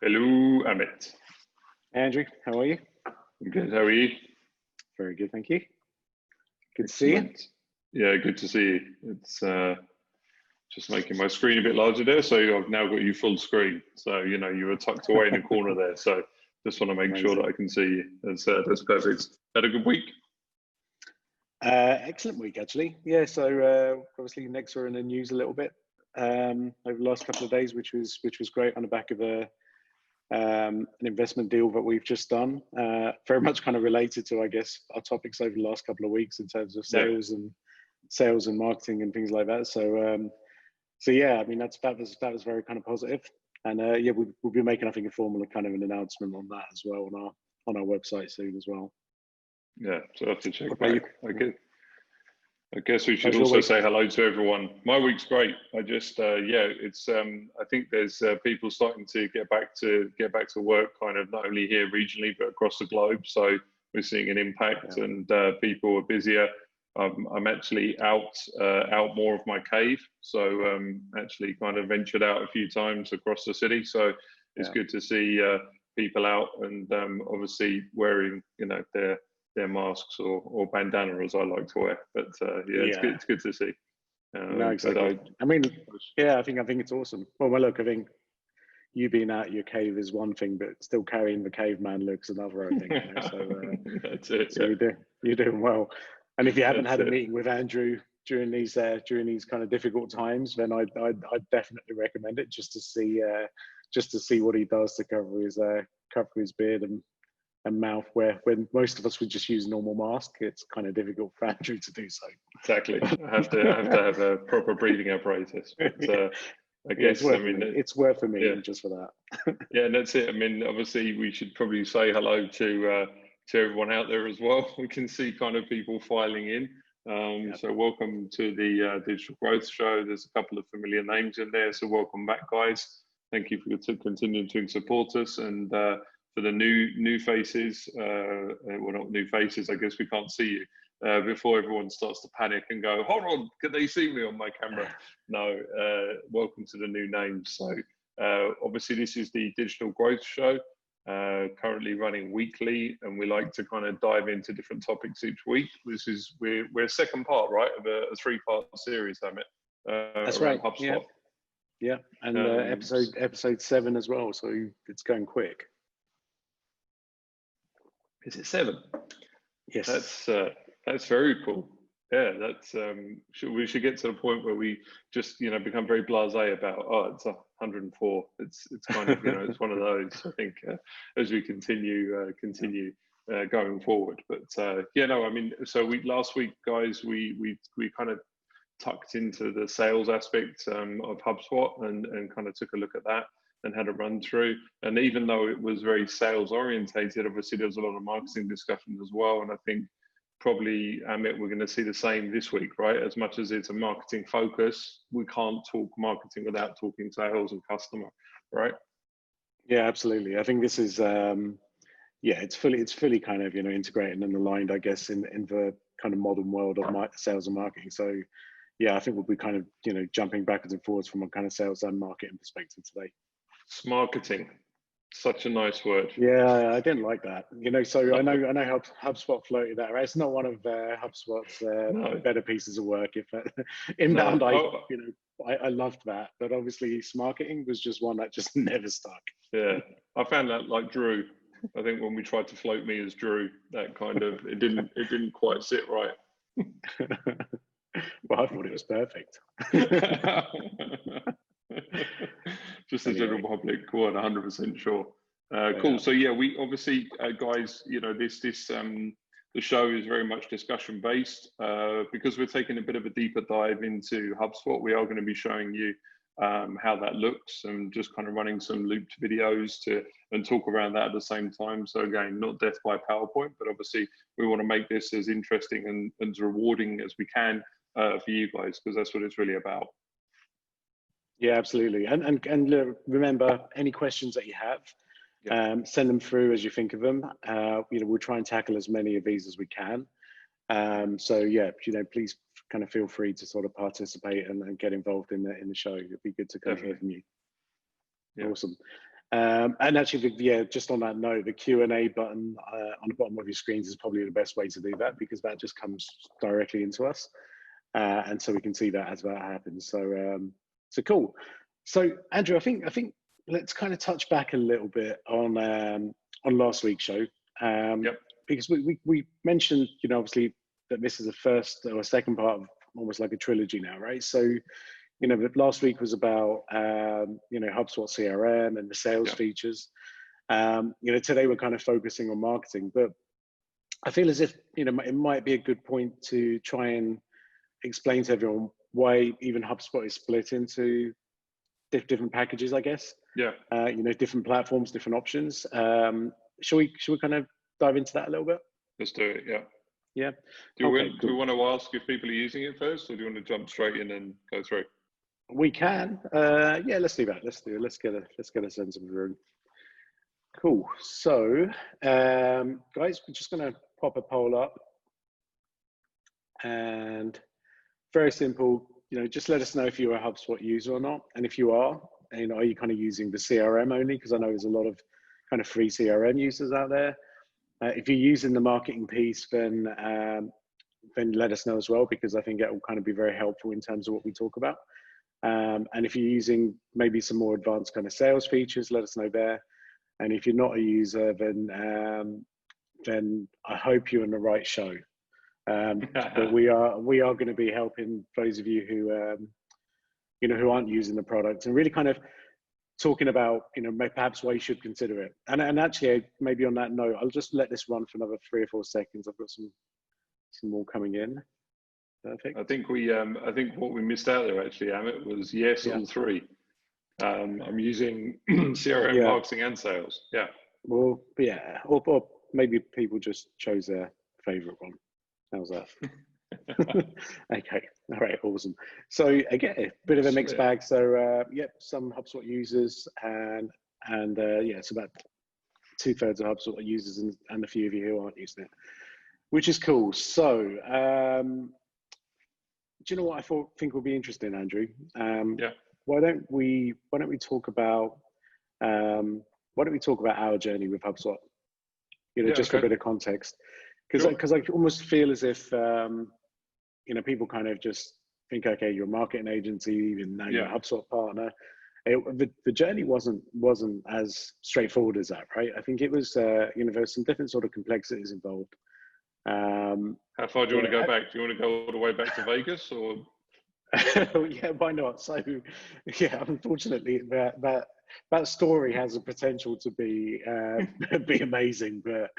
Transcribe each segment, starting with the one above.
Hello, Amit. Andrew, how are you? I'm good. How are you? Very good, thank you. Good to see you. Yeah, good to see you. It's just making my screen a bit larger there, so I've now got you full screen. So you were tucked away in the corner there. So just want to make sure that I can see you. That's perfect. Had a good week. Excellent week, actually. Yeah. So obviously Nexa are in the news a little bit over the last couple of days, which was great on the back of an investment deal that we've just done. Very much kind of related to, I guess, our topics over the last couple of weeks in terms of sales and marketing and things like that. So yeah, I mean that was very kind of positive. And yeah, we'll be making, I think, a formal kind of an announcement on that as well on our website soon as well. Yeah, so I have to check back. I guess we should also say hello to everyone. My week's great. I just it's I think there's people starting to get back to work, kind of not only here regionally but across the globe. So we're seeing an impact, and people are busier. I'm actually out more of my cave, so actually kind of ventured out a few times across the city. So it's good to see people out and obviously wearing their masks or bandana, as I like to wear. But it's good to see. No, exactly. I think it's awesome. Well, look, I think you being out of your cave is one thing, but still carrying the caveman looks another, I think. So that's it. So you're doing well. And if you haven't had a meeting with Andrew during these kind of difficult times, then I'd definitely recommend it, just to see what he does to cover his beard and mouth, where when most of us would just use a normal mask, it's kind of difficult for Andrew to do so. Exactly. I have to have a proper breathing apparatus. But, I guess it's worth a meeting just for that. Yeah, and that's it. I mean, obviously we should probably say hello to everyone out there as well. We can see kind of people filing in. So welcome to the Digital Growth Show. There's a couple of familiar names in there, so welcome back, guys. Thank you for continuing to support us, and for the new faces, well, not new faces, I guess we can't see you, before everyone starts to panic and go, hold on, can they see me on my camera? No, welcome to the new names. So obviously this is the Digital Growth Show, currently running weekly, and we like to kind of dive into different topics each week. We're second part, right, of a 3-part series, Amit. That's right. HubSpot. Yeah, and episode 7 as well, so it's going quick. Is it 7? Yes. That's very cool. Yeah, that's we should get to the point where we just become very blasé about it's 104. It's kind of it's one of those. I think as we continue going forward. But I mean, so last week, guys, we kind of tucked into the sales aspect of HubSpot and kind of took a look at that and had a run through. And even though it was very sales orientated, obviously there was a lot of marketing discussion as well. And I think probably, Amit, we're going to see the same this week, right? As much as it's a marketing focus, we can't talk marketing without talking sales and customer, right? Yeah, absolutely. I think this is it's fully kind of integrated and aligned, I guess, in the kind of modern world of sales and marketing. So yeah, I think we'll be kind of jumping backwards and forwards from a kind of sales and marketing perspective today. Smarketing, such a nice word. Yeah, I didn't like that. So I know HubSpot floated that. Right? It's not one of HubSpot's better pieces of work. If inbound, I loved that, but obviously smarketing was just one that just never stuck. Yeah, I found that like Drew. I think when we tried to float me as Drew, that kind of it didn't quite sit right. Well, I thought it was perfect. Just the general public weren't 100% sure. Cool. So yeah, we obviously, guys, the show is very much discussion based because we're taking a bit of a deeper dive into HubSpot. We are going to be showing you how that looks and just kind of running some looped videos and talk around that at the same time. So again, not death by PowerPoint, but obviously we want to make this as interesting and as rewarding as we can for you guys, because that's what it's really about. Yeah, absolutely. And remember, any questions that you have, send them through as you think of them. We'll try and tackle as many of these as we can. So yeah, please kind of feel free to sort of participate and get involved in the show. It'd be good to kind of hear from you. Yeah. Awesome. And actually, just on that note, the Q&A button on the bottom of your screens is probably the best way to do that, because that just comes directly into us. And so we can see that as that happens. So cool. So Andrew, I think let's kind of touch back a little bit on last week's show, because we mentioned, obviously that this is the first or second part of almost like a trilogy now, right? So, but last week was about HubSpot CRM and the sales features. Today we're kind of focusing on marketing, but I feel as if it might be a good point to try and explain to everyone why even HubSpot is split into different packages, I guess. Different platforms, different options. Shall we kind of dive into that a little bit? Let's do it. Yeah. Do we want to ask if people are using it first, or do you want to jump straight in and go through? We can. Let's do that. Let's get a sense of the room. Cool. So, guys, we're just going to pop a poll up, and very simple. Just let us know if you're a HubSpot user or not, and if you are, are you kind of using the CRM only? Because I know there's a lot of kind of free CRM users out there. If you're using the marketing piece, then let us know as well, because I think it will kind of be very helpful in terms of what we talk about. And if you're using maybe some more advanced kind of sales features, let us know there. And if you're not a user, then I hope you're in the right show. But we are going to be helping those of you who aren't using the product, and really kind of talking about perhaps why you should consider it. And actually, maybe on that note, I'll just let this run for another 3 or 4 seconds. I've got some more coming in. Perfect. I think what we missed out there actually, Amit, was all 3. I'm using CRM, marketing, and sales. Well, or maybe people just chose their favorite one. How's that? Okay. All right. Awesome. So again, a bit of a mixed bag. So some HubSpot users and it's about 2/3 of HubSpot users and a few of you who aren't using it, which is cool. So do you know what I think will be interesting, Andrew? Why don't we talk about our journey with HubSpot? For a bit of context, because I almost feel as if people kind of just think, okay, you're a marketing agency, and now you're a HubSpot partner. The journey wasn't as straightforward as that, right? I think it was there's some different sort of complexities involved. How far do you want to go back? Do you want to go all the way back to Vegas, or? Yeah, why not? So, unfortunately, that story has a potential to be amazing, but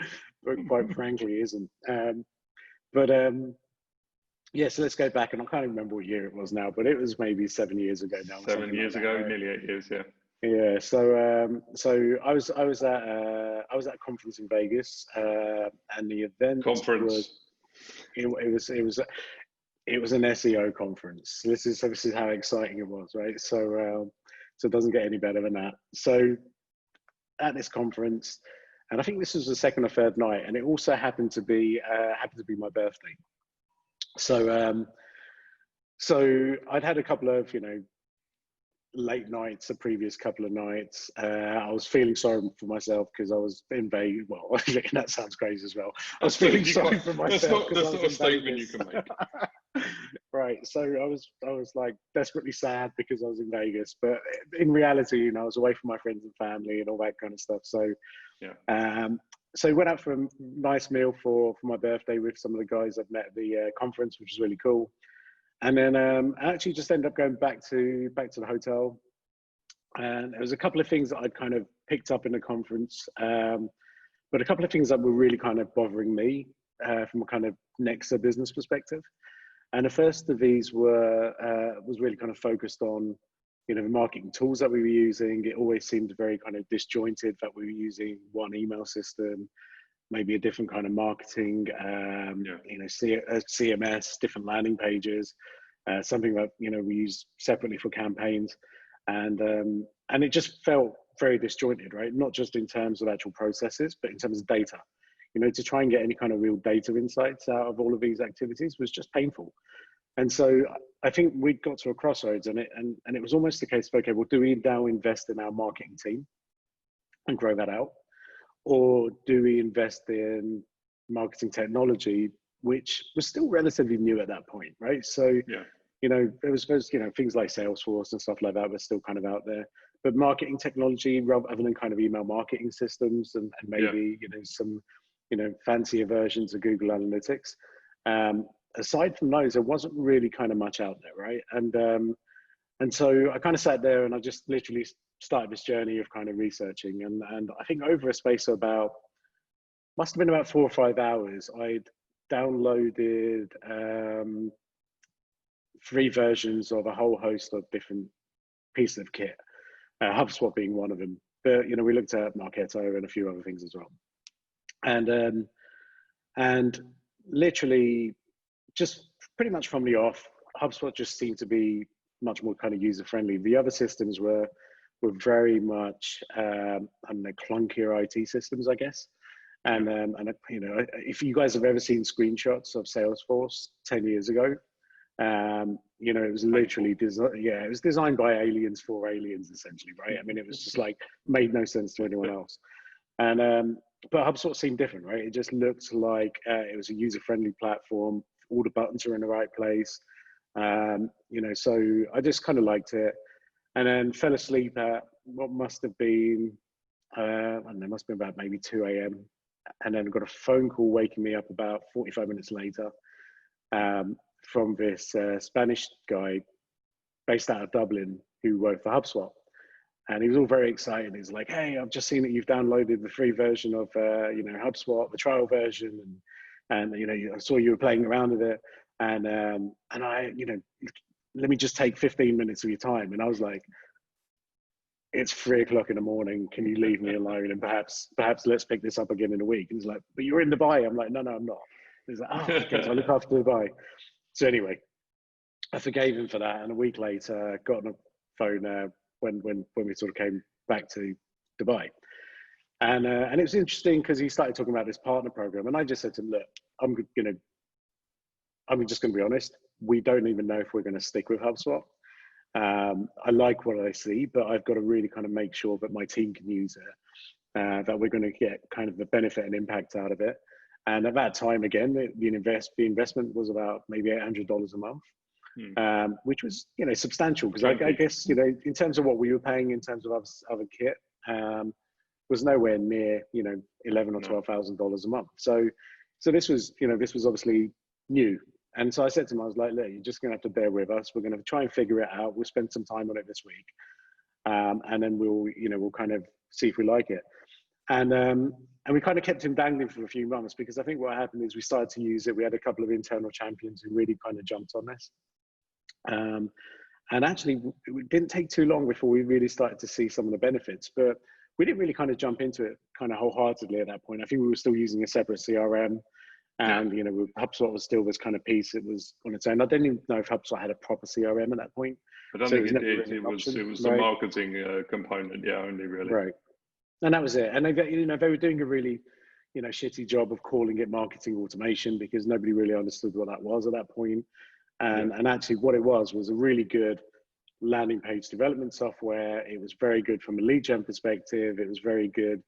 quite frankly, isn't. So let's go back, and I can't remember what year it was now, but it was maybe 7 years ago now. 7 years ago, right? Nearly 8 years, yeah. Yeah, so I was at a conference in Vegas, and the event was it was an SEO conference. This is how exciting it was, right? So it doesn't get any better than that. So at this conference, and I think this was the second or third night, and it also happened to be my birthday. So I'd had a couple of late nights, the previous couple of nights. I was feeling sorry for myself because I was in Vegas. Well, that sounds crazy as well. I was feeling sorry for myself. That's not a statement you can make. Right. So I was like desperately sad because I was in Vegas, but in reality, I was away from my friends and family and all that kind of stuff. So so we went out for a nice meal for my birthday with some of the guys I've met at the conference, which was really cool. And then I actually just ended up going back to the hotel, and there was a couple of things that I'd kind of picked up in the conference, but a couple of things that were really kind of bothering me from a kind of Nexa business perspective. And the first of these was really kind of focused on the marketing tools that we were using. It always seemed very kind of disjointed that we were using one email system, maybe a different kind of marketing, CMS, different landing pages, something that we use separately for campaigns, and it just felt very disjointed, right? Not just in terms of actual processes, but in terms of data. To try and get any kind of real data insights out of all of these activities was just painful. And so I think we got to a crossroads, and it was almost the case of, okay, well, do we now invest in our marketing team and grow that out? Or do we invest in marketing technology, which was still relatively new at that point, right? So, you know, it was supposed, you know, things like Salesforce and stuff like that were still kind of out there. But marketing technology, rather than kind of email marketing systems and maybe, you know, some, you know, fancier versions of Google Analytics. Aside from those, there wasn't really kind of much out there, right? And so I kind of sat there and I just literally started this journey of kind of researching. And I think over a space of about, must have been about 4 or 5 hours, I'd downloaded 3 versions of a whole host of different pieces of kit, HubSpot being one of them. But, you know, we looked at Marketo and a few other things as well. And literally just pretty much from the off, HubSpot just seemed to be much more kind of user-friendly. The other systems were very much, I don't know, clunkier IT systems, I guess. And you know, if you guys have ever seen screenshots of Salesforce 10 years ago, you know, it was literally it was designed by aliens for aliens, essentially, right? I mean, it was just like made no sense to anyone else. And but HubSpot seemed different, right? It just looked like it was a user-friendly platform. All the buttons are in the right place. You know, so I just kind of liked it, and then fell asleep at what must have been, I don't know, must have been about maybe 2 a.m. And then got a phone call waking me up about 45 minutes later from this Spanish guy based out of Dublin who worked for HubSpot. And he was all very excited. He's like, "Hey, I've just seen that you've downloaded the free version of, you know, HubSpot, the trial version, and you know, I saw you were playing around with it, and I, you know, let me just take 15 minutes of your time." And I was like, "It's 3 o'clock in the morning. Can you leave me alone? And perhaps let's pick this up again in a week." And he's like, "But you're in Dubai." I'm like, "No, I'm not." He's like, "Oh, okay, so I look after Dubai." So anyway, I forgave him for that. And a week later, got on the phone when we sort of came back to Dubai. And it was interesting because he started talking about this partner program. And I just said to him, "Look, I'm just going to be honest. We don't even know if we're going to stick with HubSpot. I like what I see, but I've got to really kind of make sure that my team can use it, that we're going to get kind of the benefit and impact out of it." And at that time, again, the investment was about maybe $800 a month, which was, you know, substantial because I guess, you know, in terms of what we were paying in terms of other kit, was nowhere near, you know, $11,000 or $12,000 a month. So this was, you know, this was obviously new. And so I said to him, I was like, "Look, you're just going to have to bear with us. We're going to try and figure it out. We'll spend some time on it this week. And then we'll kind of see if we like it." And we kind of kept him dangling for a few months because I think what happened is we started to use it. We had a couple of internal champions who really kind of jumped on this. And actually, it didn't take too long before we really started to see some of the benefits, but we didn't really kind of jump into it kind of wholeheartedly at that point. I think we were still using a separate CRM. And, you know, HubSpot was still this kind of piece. It was on its own. I didn't even know if HubSpot had a proper CRM at that point. I don't think it did. It was the marketing component. Yeah, only really. Right. And that was it. And they were doing a really, you know, shitty job of calling it marketing automation because nobody really understood what that was at that point. And actually what it was a really good landing page development software. It was very good from a lead gen perspective. It was very good,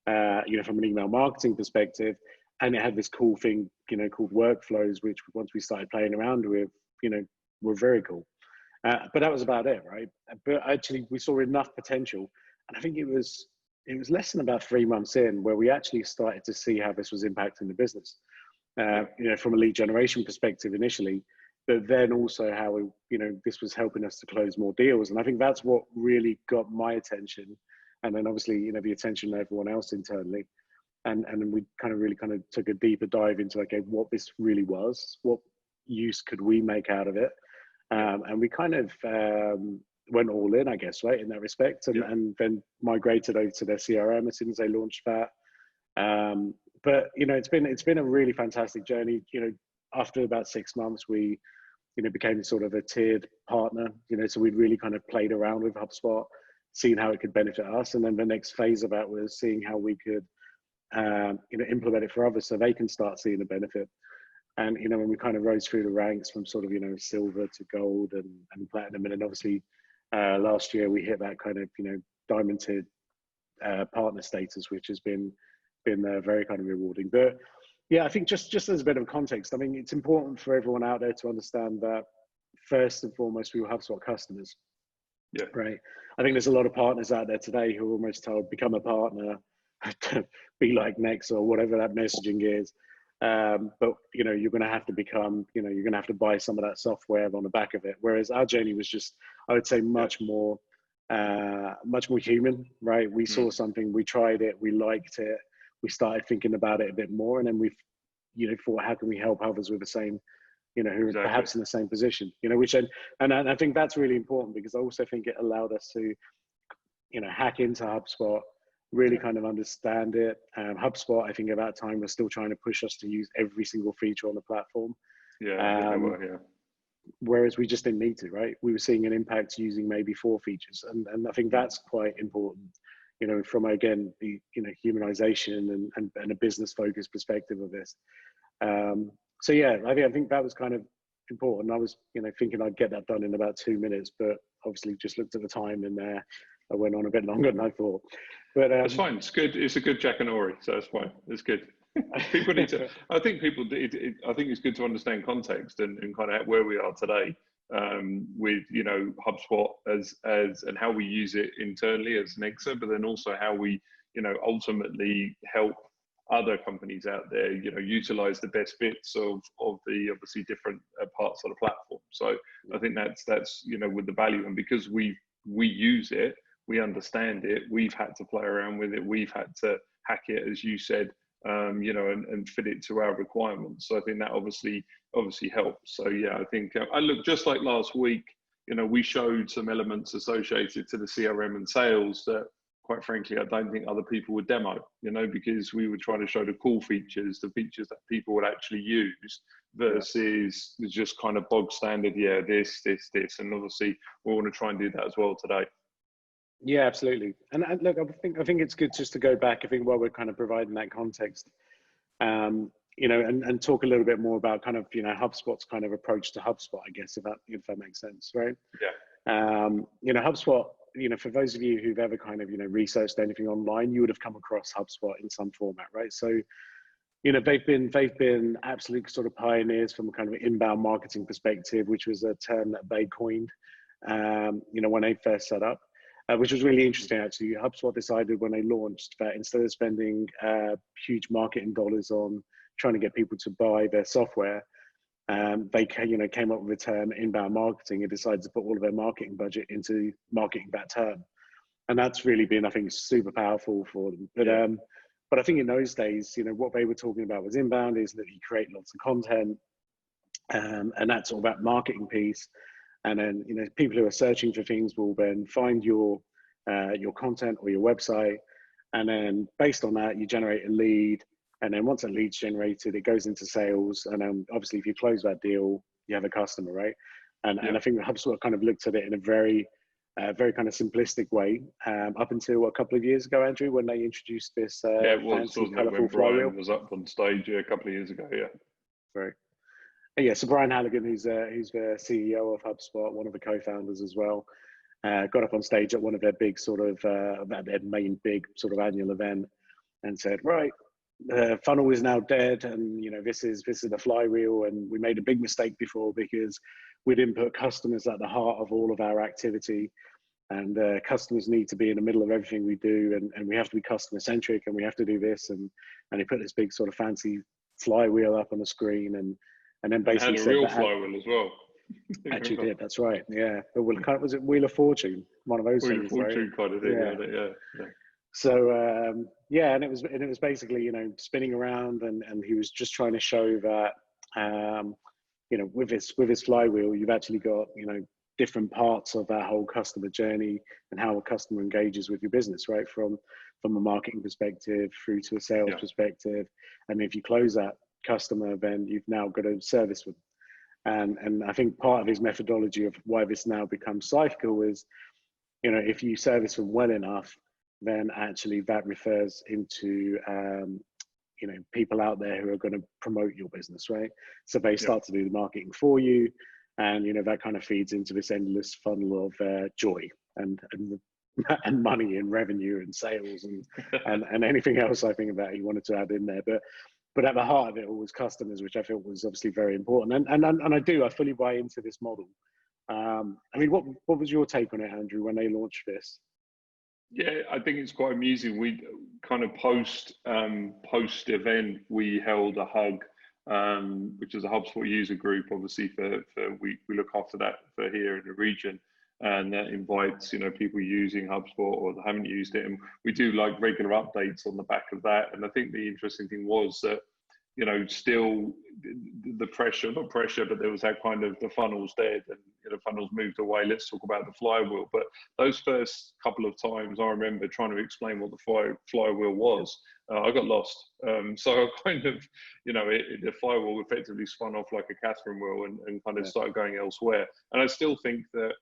you know, from an email marketing perspective. And it had this cool thing, you know, called workflows, which once we started playing around with, you know, were very cool. But that was about it, right? But actually we saw enough potential. And I think it was less than about 3 months in where we actually started to see how this was impacting the business, you know, from a lead generation perspective initially, but then also how, you know, this was helping us to close more deals. And I think that's what really got my attention. And then obviously, you know, the attention of everyone else internally. And then we kind of took a deeper dive into, okay, what this really was, what use could we make out of it? And we kind of went all in, I guess, right, in that respect, and then migrated over to their CRM as soon as they launched that. But you know, it's been a really fantastic journey. You know, after about 6 months, we, you know, became sort of a tiered partner. You know, so we really kind of played around with HubSpot, seeing how it could benefit us, and then the next phase of that was seeing how we could, you know, implement it for others so they can start seeing the benefit. And you know, when we kind of rose through the ranks from sort of, you know, silver to gold and platinum, and then obviously last year we hit that kind of, you know, diamond tier partner status, which has been very kind of rewarding. But yeah, I think just as a bit of context, I mean, it's important for everyone out there to understand that first and foremost, we will have HubSpot customers. Yeah. Right. I think there's a lot of partners out there today who are almost told, become a partner, be like Nexa or whatever that messaging is. But you know, you're going to have to become, you know, you're going to have to buy some of that software on the back of it. Whereas our journey was just, I would say, much more human. Right. We saw something, we tried it, we liked it, we started thinking about it a bit more, and then we've, you know, thought, how can we help others with the same, you know, who are perhaps in the same position, you know, which, and I think that's really important, because I also think it allowed us to, you know, hack into HubSpot, really kind of understand it. HubSpot, I think at that time, was still trying to push us to use every single feature on the platform. Yeah. Whereas we just didn't need to, right? We were seeing an impact using maybe 4 features. And I think that's quite important, you know, from, again, the, you know, humanization and a business focused perspective of this. So yeah, I think that was kind of important. I was, you know, thinking I'd get that done in about 2 minutes, but obviously just looked at the time and I went on a bit longer than I thought. But that's fine. It's good. It's a good Jack and Ori, so that's fine. It's good. People need to. I think people. I think it's good to understand context and kind of where we are today with, you know, HubSpot as and how we use it internally as Nexa, but then also how we, you know, ultimately help other companies out there, you know, utilize the best bits of the obviously different parts of the platform. So I think that's you know, with the value, and because we use it, we understand it, we've had to play around with it, we've had to hack it, as you said, you know, and fit it to our requirements. So I think that obviously helps. So yeah, I think I look, just like last week, you know, we showed some elements associated to the CRM and sales that, quite frankly, I don't think other people would demo, you know, because we were trying to show the cool features, the features that people would actually use, versus just kind of bog standard, this. And obviously we want to try and do that as well today. Yeah, absolutely. And look, I think it's good just to go back, I think, while we're kind of providing that context, you know, and talk a little bit more about kind of, you know, HubSpot's kind of approach to HubSpot, I guess, if that makes sense, right? Yeah. You know, HubSpot, you know, for those of you who've ever kind of, you know, researched anything online, you would have come across HubSpot in some format, right? So, you know, they've been absolute sort of pioneers from a kind of inbound marketing perspective, which was a term that they coined, you know, when they first set up. Which was really interesting, actually. HubSpot decided when they launched that instead of spending huge marketing dollars on trying to get people to buy their software, they, you know, came up with the term inbound marketing and decided to put all of their marketing budget into marketing that term. And that's really been, I think, super powerful for them. But I think in those days, you know, what they were talking about was inbound is that you create lots of content, and that's all about marketing piece. And then, you know, people who are searching for things will then find your content or your website, and then based on that, you generate a lead. And then once that lead's generated, it goes into sales. And then obviously, if you close that deal, you have a customer, right? And I think HubSpot kind of looked at it in a very kind of simplistic way, up until a couple of years ago, Andrew, when they introduced this fancy, colourful flywheel. Was up on stage a couple of years ago, Right. Yeah, so Brian Halligan, who's the CEO of HubSpot, one of the co-founders as well, got up on stage at one of their big sort of their main big sort of annual event, and said, right, funnel is now dead, and you know, this is the flywheel, and we made a big mistake before because we didn't put customers at the heart of all of our activity, and customers need to be in the middle of everything we do, and we have to be customer centric, and we have to do this, and he put this big sort of fancy flywheel up on the screen, and then basically had a real flywheel as well. Actually did, that's right. Yeah. But was it Wheel of Fortune? One of those Wheel things, of Fortune, right? kind of thing, yeah. So yeah, and it was basically, you know, spinning around, and he was just trying to show that you know, with his flywheel, you've actually got, you know, different parts of that whole customer journey and how a customer engages with your business, right? From a marketing perspective through to a sales perspective. And if you close that customer, then you've now got to service them. And I think part of his methodology of why this now becomes cyclical is, you know, if you service them well enough, then actually that refers into you know, people out there who are going to promote your business, right? So they start to do the marketing for you, and you know, that kind of feeds into this endless funnel of joy and and money and revenue and sales and anything else I think that he wanted to add in there. But at the heart of it all was customers, which I felt was obviously very important. And I fully buy into this model. I mean, what was your take on it, Andrew, when they launched this? Yeah, I think it's quite amusing. We kind of post event, we held a hug, which is a HubSpot user group. Obviously, for we look after that for here in the region, and that invites people using HubSpot or that haven't used it, and we do like regular updates on the back of that. And I think the interesting thing was that still the pressure, not pressure, but there was that kind of the funnel's dead and the funnel's moved away. Let's talk about the flywheel. But those first couple of times, I remember trying to explain what the flywheel was. I got lost. So I kind of, the flywheel effectively spun off like a Catherine wheel and kind of started going elsewhere. And I still think that,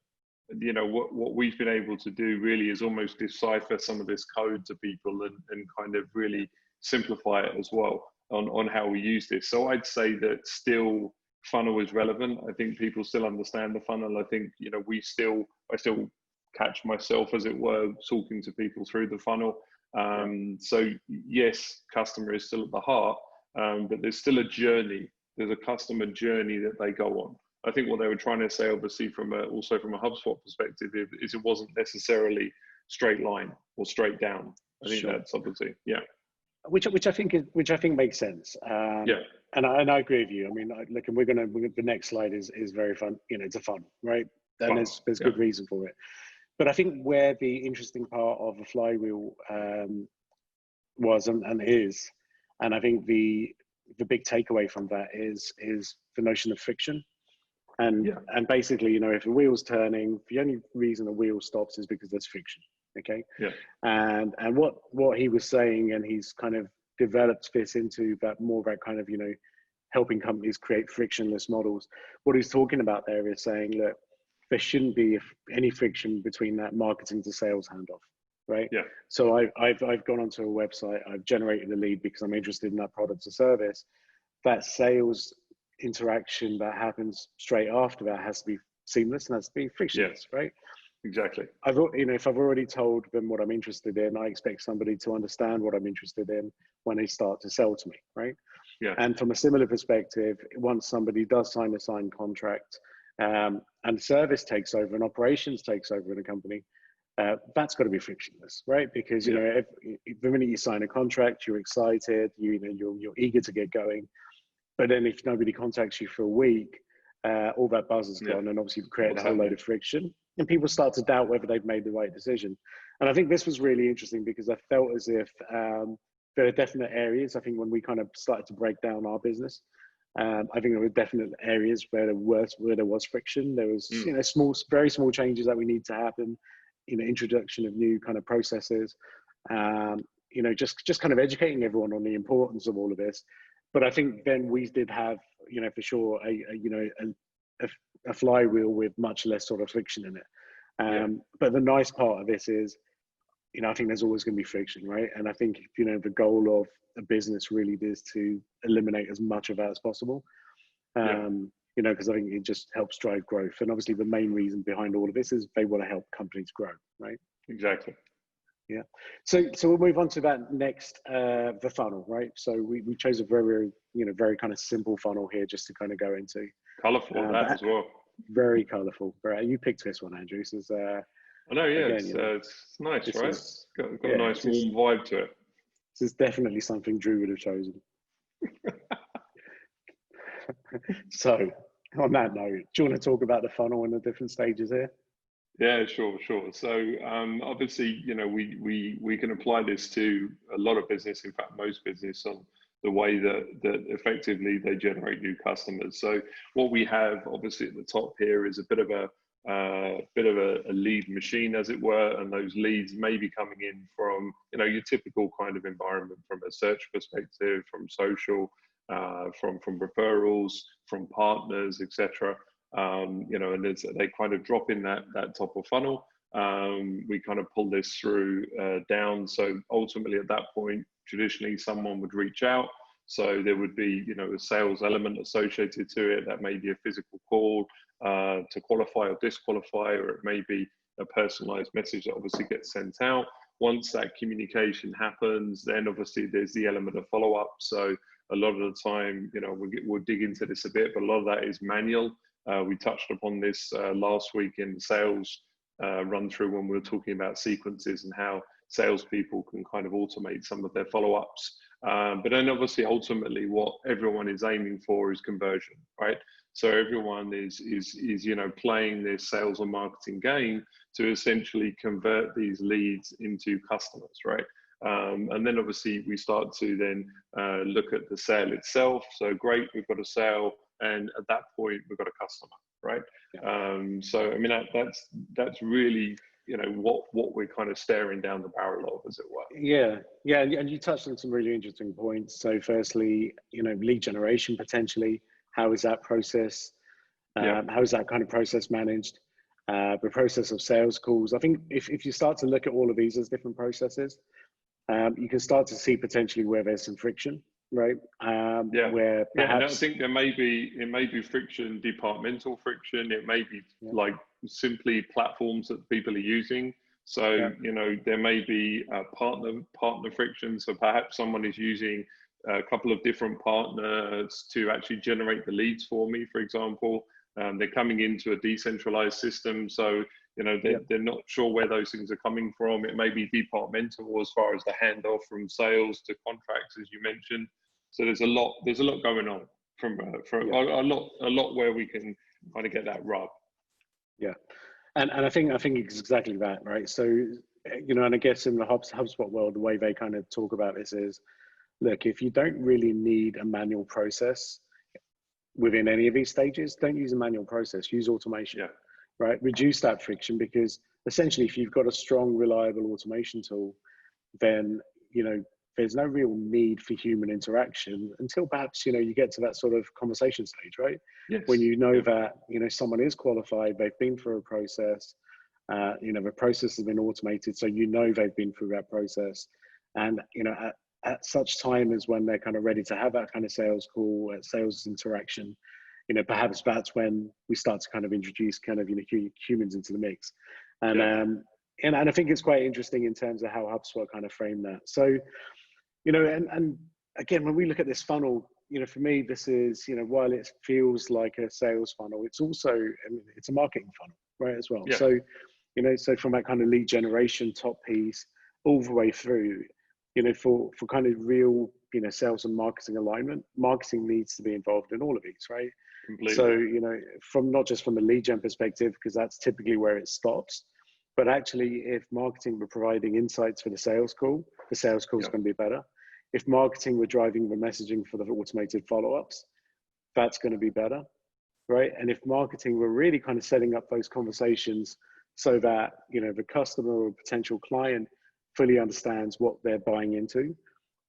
what we've been able to do really is almost decipher some of this code to people and kind of really simplify it as well on how we use this. So I'd say that still funnel is relevant. I think people still understand the funnel. I think, I still catch myself, as it were, talking to people through the funnel. So yes, customer is still at the heart, but there's still a journey. There's a customer journey that they go on. I think what they were trying to say, obviously, also from a HubSpot perspective, is it wasn't necessarily straight line or straight down. I think that's obviously, yeah. Which I think makes sense. And I agree with you. I mean, look, and the next slide is very fun. It's a funnel, right? And there's good reason for it. But I think where the interesting part of the flywheel was and is, and I think the big takeaway from that is the notion of friction. And basically, if a wheel's turning, the only reason a wheel stops is because there's friction. Okay. Yeah. And what he was saying, and he's kind of developed this into that more of that kind of, helping companies create frictionless models. What he's talking about there is saying, look, there shouldn't be any friction between that marketing to sales handoff, right? Yeah. So I've gone onto a website, I've generated a lead because I'm interested in that product or service. That sales interaction that happens straight after that has to be seamless and has to be frictionless, right? Exactly. If I've already told them what I'm interested in, I expect somebody to understand what I'm interested in when they start to sell to me, right? Yeah. And from a similar perspective, once somebody does sign a signed contract, and service takes over and operations takes over in a company, that's got to be frictionless, right? Because if the minute you sign a contract, you're excited, you're eager to get going, but then if nobody contacts you for a week, all that buzz is gone, and obviously create a whole load of friction, and people start to doubt whether they've made the right decision. And I think this was really interesting because I felt as if there are definite areas. I think when we kind of started to break down our business, I think there were definite areas where there was friction. There was very small changes that we need to happen. Introduction of new kind of processes. Just kind of educating everyone on the importance of all of this. But I think then we did have, for sure, a flywheel with much less sort of friction in it. But the nice part of this is, I think there's always going to be friction, right? And I think, the goal of a business really is to eliminate as much of that as possible. Because I think it just helps drive growth. And obviously the main reason behind all of this is they want to help companies grow, right? Exactly. Yeah. So we'll move on to that next, the funnel, right? So we chose a very, very kind of simple funnel here just to kind of go into. Colourful as well. Very colourful. You picked this one, Andrew. This is, I know, yeah. Again, it's nice, right? Got a nice warm vibe to it. This is definitely something Drew would have chosen. So on that note, do you want to talk about the funnel and the different stages here? Yeah, sure. So obviously, we can apply this to a lot of business, in fact, most business, on the way that effectively they generate new customers. So what we have obviously at the top here is a bit of a lead machine, as it were, and those leads may be coming in from your typical kind of environment, from a search perspective, from social, from referrals, from partners, etc. And they kind of drop in that top of funnel. We kind of pull this through down. So ultimately, at that point, traditionally, someone would reach out. So there would be, a sales element associated to it. That may be a physical call to qualify or disqualify, or it may be, a personalized message that obviously gets sent out. Once that communication happens, then obviously there's the element of follow-up. So a lot of the time, you know, we'll dig into this a bit, but a lot of that is manual. We touched upon this last week in the sales run through when we were talking about sequences and how salespeople can kind of automate some of their follow-ups. But then obviously ultimately what everyone is aiming for is conversion, right? So everyone is you know, playing this sales and marketing game to essentially convert these leads into customers, right? And then obviously we start to then look at the sale itself. So great, we've got a sale, and at that point we've got a customer, right? Yeah. So I mean that's really, you know, what we're kind of staring down the barrel of, as it were. Yeah, and you touched on some really interesting points. So firstly, you know, lead generation potentially. How is that process? How is that kind of process managed? The process of sales calls. I think if you start to look at all of these as different processes, you can start to see potentially where there's some friction, right? Where perhaps, and I think it may be friction, departmental friction. It may be like simply platforms that people are using. So you know, there may be partner friction. So perhaps someone is using a couple of different partners to actually generate the leads for me, for example. They're coming into a decentralized system, so you know they're not sure where those things are coming from. It may be departmental as far as the handoff from sales to contracts, as you mentioned. So there's a lot going on from a lot where we can kind of get that rub. Yeah, and I think it's exactly that, right? So you know, and I guess in the HubSpot world, the way they kind of talk about this is, look, if you don't really need a manual process within any of these stages, don't use a manual process, use automation, right? Reduce that friction, because essentially if you've got a strong, reliable automation tool, then, you know, there's no real need for human interaction until perhaps, you know, you get to that sort of conversation stage, right? Yes. When you know that, you know, someone is qualified, they've been through a process, you know, the process has been automated, so you know they've been through that process. And, you know, at such time as when they're kind of ready to have that kind of sales call, sales interaction, you know, perhaps that's when we start to kind of introduce kind of, you know, humans into the mix. And and I think it's quite interesting in terms of how HubSpot kind of framed that. So, you know, and again, when we look at this funnel, you know, for me, this is, you know, while it feels like a sales funnel, it's also, I mean, it's a marketing funnel, right, as well. Yeah. So, you know, so from that kind of lead generation top piece all the way through, you know, for kind of real, you know, sales and marketing alignment, marketing needs to be involved in all of these, right? Completely. So, you know, from not just from a lead gen perspective, because that's typically where it stops, but actually if marketing were providing insights for the sales call is going to be better. If marketing were driving the messaging for the automated follow-ups, that's going to be better, right? And if marketing were really kind of setting up those conversations so that, you know, the customer or potential client fully understands what they're buying into,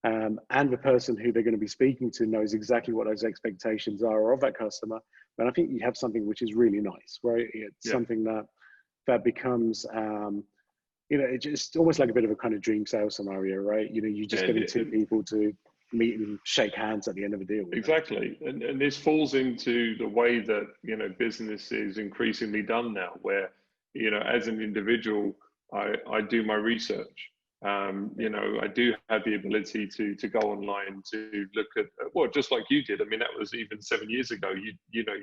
and the person who they're going to be speaking to knows exactly what those expectations are of that customer, then I think you have something which is really nice, right? It's something that becomes, you know, it's just almost like a bit of a kind of dream sales scenario, right? You know, you just getting two people to meet and shake hands at the end of a deal. Exactly. And this falls into the way that, you know, business is increasingly done now, where, you know, as an individual, I do my research. You know, I do have the ability to go online to look at, well, just like you did. I mean, that was even 7 years ago. You know,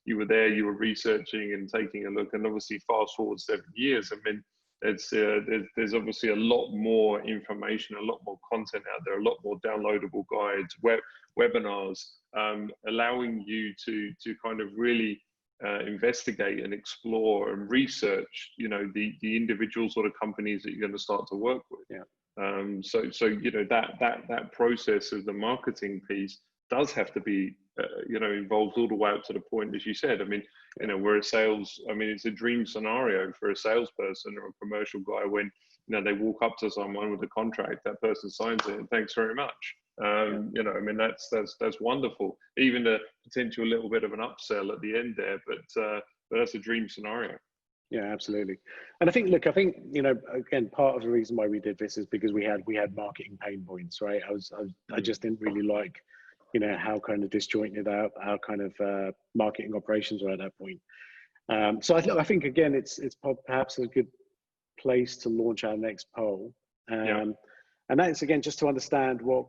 you were there, you were researching and taking a look, and obviously fast forward 7 years. I mean, it's there's obviously a lot more information, a lot more content out there, a lot more downloadable guides, webinars, allowing you to kind of really investigate and explore and research, you know, the individual sort of companies that you're going to start to work with. So you know, that process of the marketing piece does have to be you know, involved all the way up to the point, as you said. I mean, you know, we're a sales, I mean, it's a dream scenario for a salesperson or a commercial guy when, you know, they walk up to someone with a contract, that person signs it, and thanks very much. You know, I mean, that's wonderful. Even a potential little bit of an upsell at the end there, but that's a dream scenario. Yeah, absolutely. And I think, look, you know, again, part of the reason why we did this is because we had marketing pain points, right? I just didn't really like, you know, how kind of disjointed our kind of marketing operations were at that point. So I think again, it's perhaps a good place to launch our next poll. And that's again just to understand what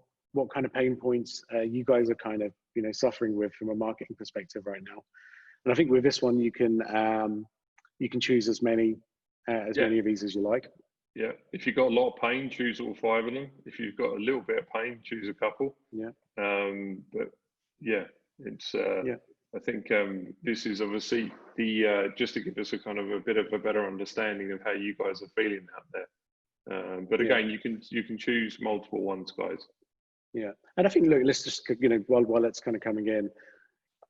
kind of pain points you guys are kind of suffering with from a marketing perspective right now. And I think with this one, you can choose as many many of these as you like. Yeah, if you've got a lot of pain, choose all 5 of them. If you've got a little bit of pain, choose a couple. Yeah. But yeah, it's I think this is obviously the just to give us a kind of a bit of a better understanding of how you guys are feeling out there. But again, you can choose multiple ones, guys. Yeah, and I think look, let's just while it's kind of coming in,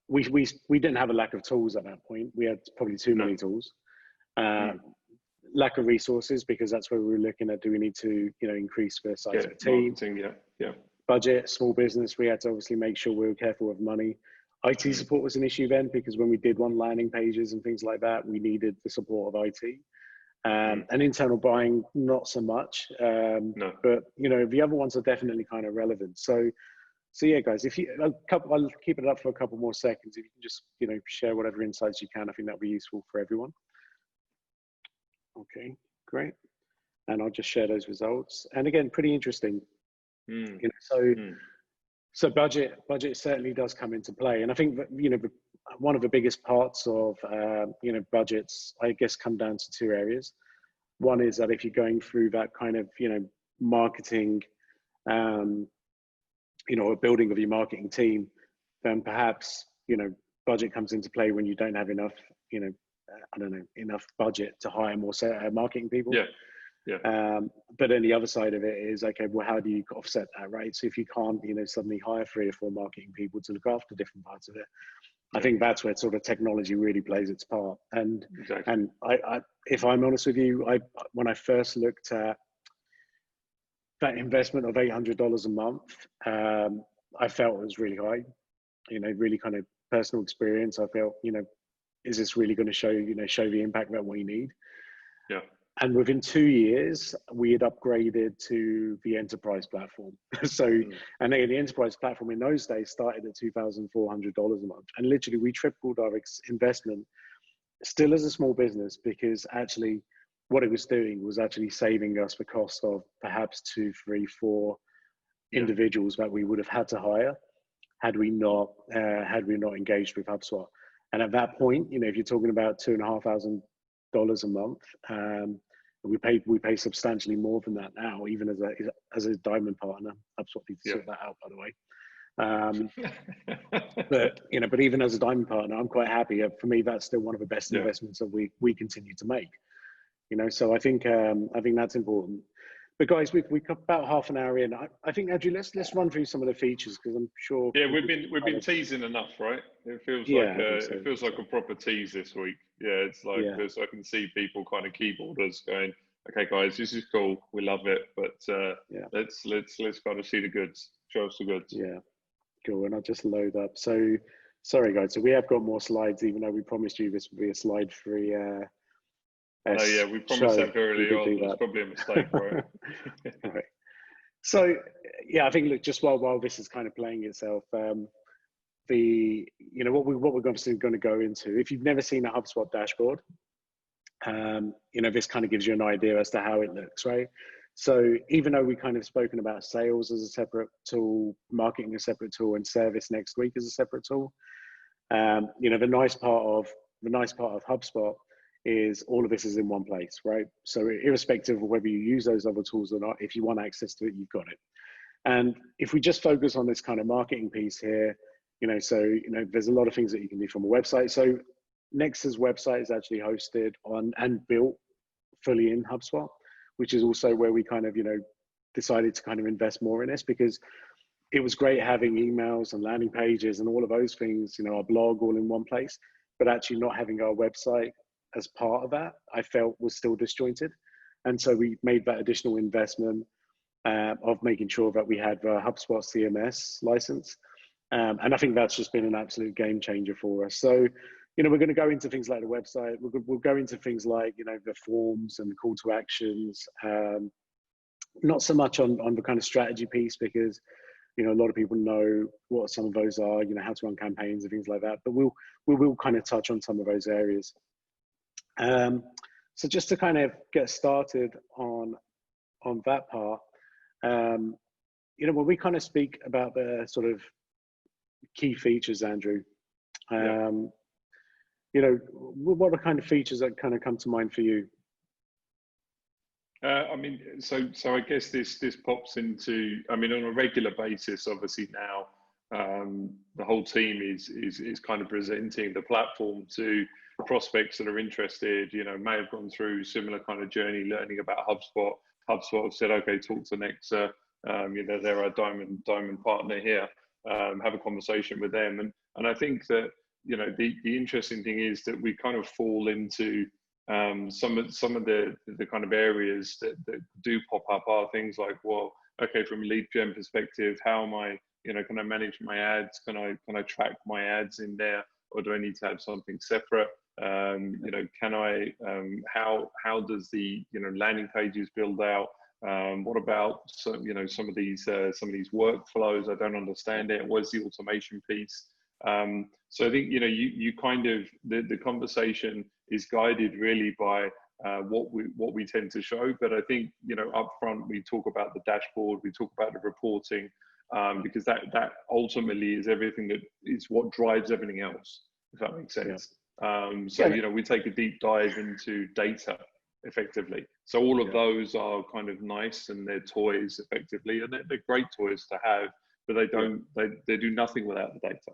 we didn't have a lack of tools at that point. We had probably too many tools. Lack of resources, because that's where we were looking at, do we need to increase the size of the team? Budget, small business, we had to obviously make sure we were careful with money. IT support was an issue then, because when we did want landing pages and things like that, we needed the support of IT. And internal buying, not so much. But the other ones are definitely kind of relevant. So yeah, guys, if I'll keep it up for a couple more seconds. If you can just share whatever insights you can, I think that'll be useful for everyone. Okay, great. And I'll just share those results. And again, pretty interesting. So budget certainly does come into play. And I think that, one of the biggest parts of, budgets, I guess, come down to 2 areas. One is that if you're going through that kind of, marketing, a building of your marketing team, then perhaps, budget comes into play when you don't have enough, enough budget to hire more marketing people. But then the other side of it is, okay, well, how do you offset that, right? So if you can't, suddenly hire 3 or 4 marketing people to look after different parts of it, I think that's where sort of technology really plays its part. And and I if I'm honest with you, when I first looked at that investment of $800 a month, I felt it was really high. Really kind of personal experience. I felt, is this really going to show the impact that we need? Yeah. And within 2 years, we had upgraded to the enterprise platform. And the enterprise platform in those days started at $2,400 a month. And literally we tripled our investment still as a small business, because actually what it was doing was actually saving us the cost of perhaps 2, 3, 4 individuals that we would have had to hire had we not engaged with HubSpot. And at that point, if you're talking about $2,500 a month, we pay substantially more than that now, even as a diamond partner. HubSpot needs to sort that out, by the way. But even as a diamond partner, I'm quite happy. For me, that's still one of the best investments that we continue to make. So I think that's important. But guys, we've got about half an hour in. I think, Andrew, let's run through some of the features, because I'm sure. Yeah, we've been teasing enough, right? It feels like it feels like a proper tease this week. Yeah, it's like so I can see people kind of keyboarders going, okay, guys, this is cool, we love it, but let's kind of see the goods. Show us the goods. Yeah, cool. And I'll just load up. So sorry, guys. So we have got more slides, even though we promised you this would be a slide-free. Oh yeah, we promised that very early on. It's probably a mistake, right? Right. So yeah, I think look, just while this is kind of playing itself, what we're obviously going to go into. If you've never seen a HubSpot dashboard, this kind of gives you an idea as to how it looks, right? So even though we kind of spoken about sales as a separate tool, marketing a separate tool, and service next week as a separate tool, the nice part of HubSpot is all of this is in one place, right? So irrespective of whether you use those other tools or not, if you want access to it, you've got it. And if we just focus on this kind of marketing piece here, there's a lot of things that you can do from a website. So Nexa's website is actually hosted on and built fully in HubSpot, which is also where we kind of, decided to kind of invest more in this, because it was great having emails and landing pages and all of those things, our blog all in one place, but actually not having our website as part of that, I felt was still disjointed. And so we made that additional investment of making sure that we had the HubSpot CMS license. And I think that's just been an absolute game changer for us. So, we're going to go into things like the website. We'll go into things like, the forms and the call to actions. Not so much on the kind of strategy piece, because, a lot of people know what some of those are, how to run campaigns and things like that. But we will kind of touch on some of those areas. So just to kind of get started on that part, you know, when we kind of speak about the sort of key features, Andrew, you know, what are kind of features that kind of come to mind for you? I mean, so I guess this pops into, I mean, on a regular basis, obviously now, the whole team is kind of presenting the platform to prospects that are interested, you know, may have gone through similar kind of journey, learning about HubSpot. HubSpot have said, okay, talk to Nexa, you know, they're our diamond partner here, have a conversation with them. And I think that, you know, the interesting thing is that we kind of fall into some of the kind of areas that do pop up are things like, well, okay, from a lead gen perspective, how am I, you know, can I manage my ads? Can I track my ads in there, or do I need to have something separate? You know, can I, how does the, you know, landing pages build out? What about some, you know, some of these workflows? I don't understand it. What's the automation piece? So I think, you know, you kind of, the conversation is guided really by what we tend to show. But I think, you know, up front, we talk about the dashboard, we talk about the reporting, because that ultimately is everything that is what drives everything else, if that makes sense. So, you know, we take a deep dive into data effectively. So all of those are kind of nice, and they're toys effectively, and they're great toys to have, but they don't, they do nothing without the data.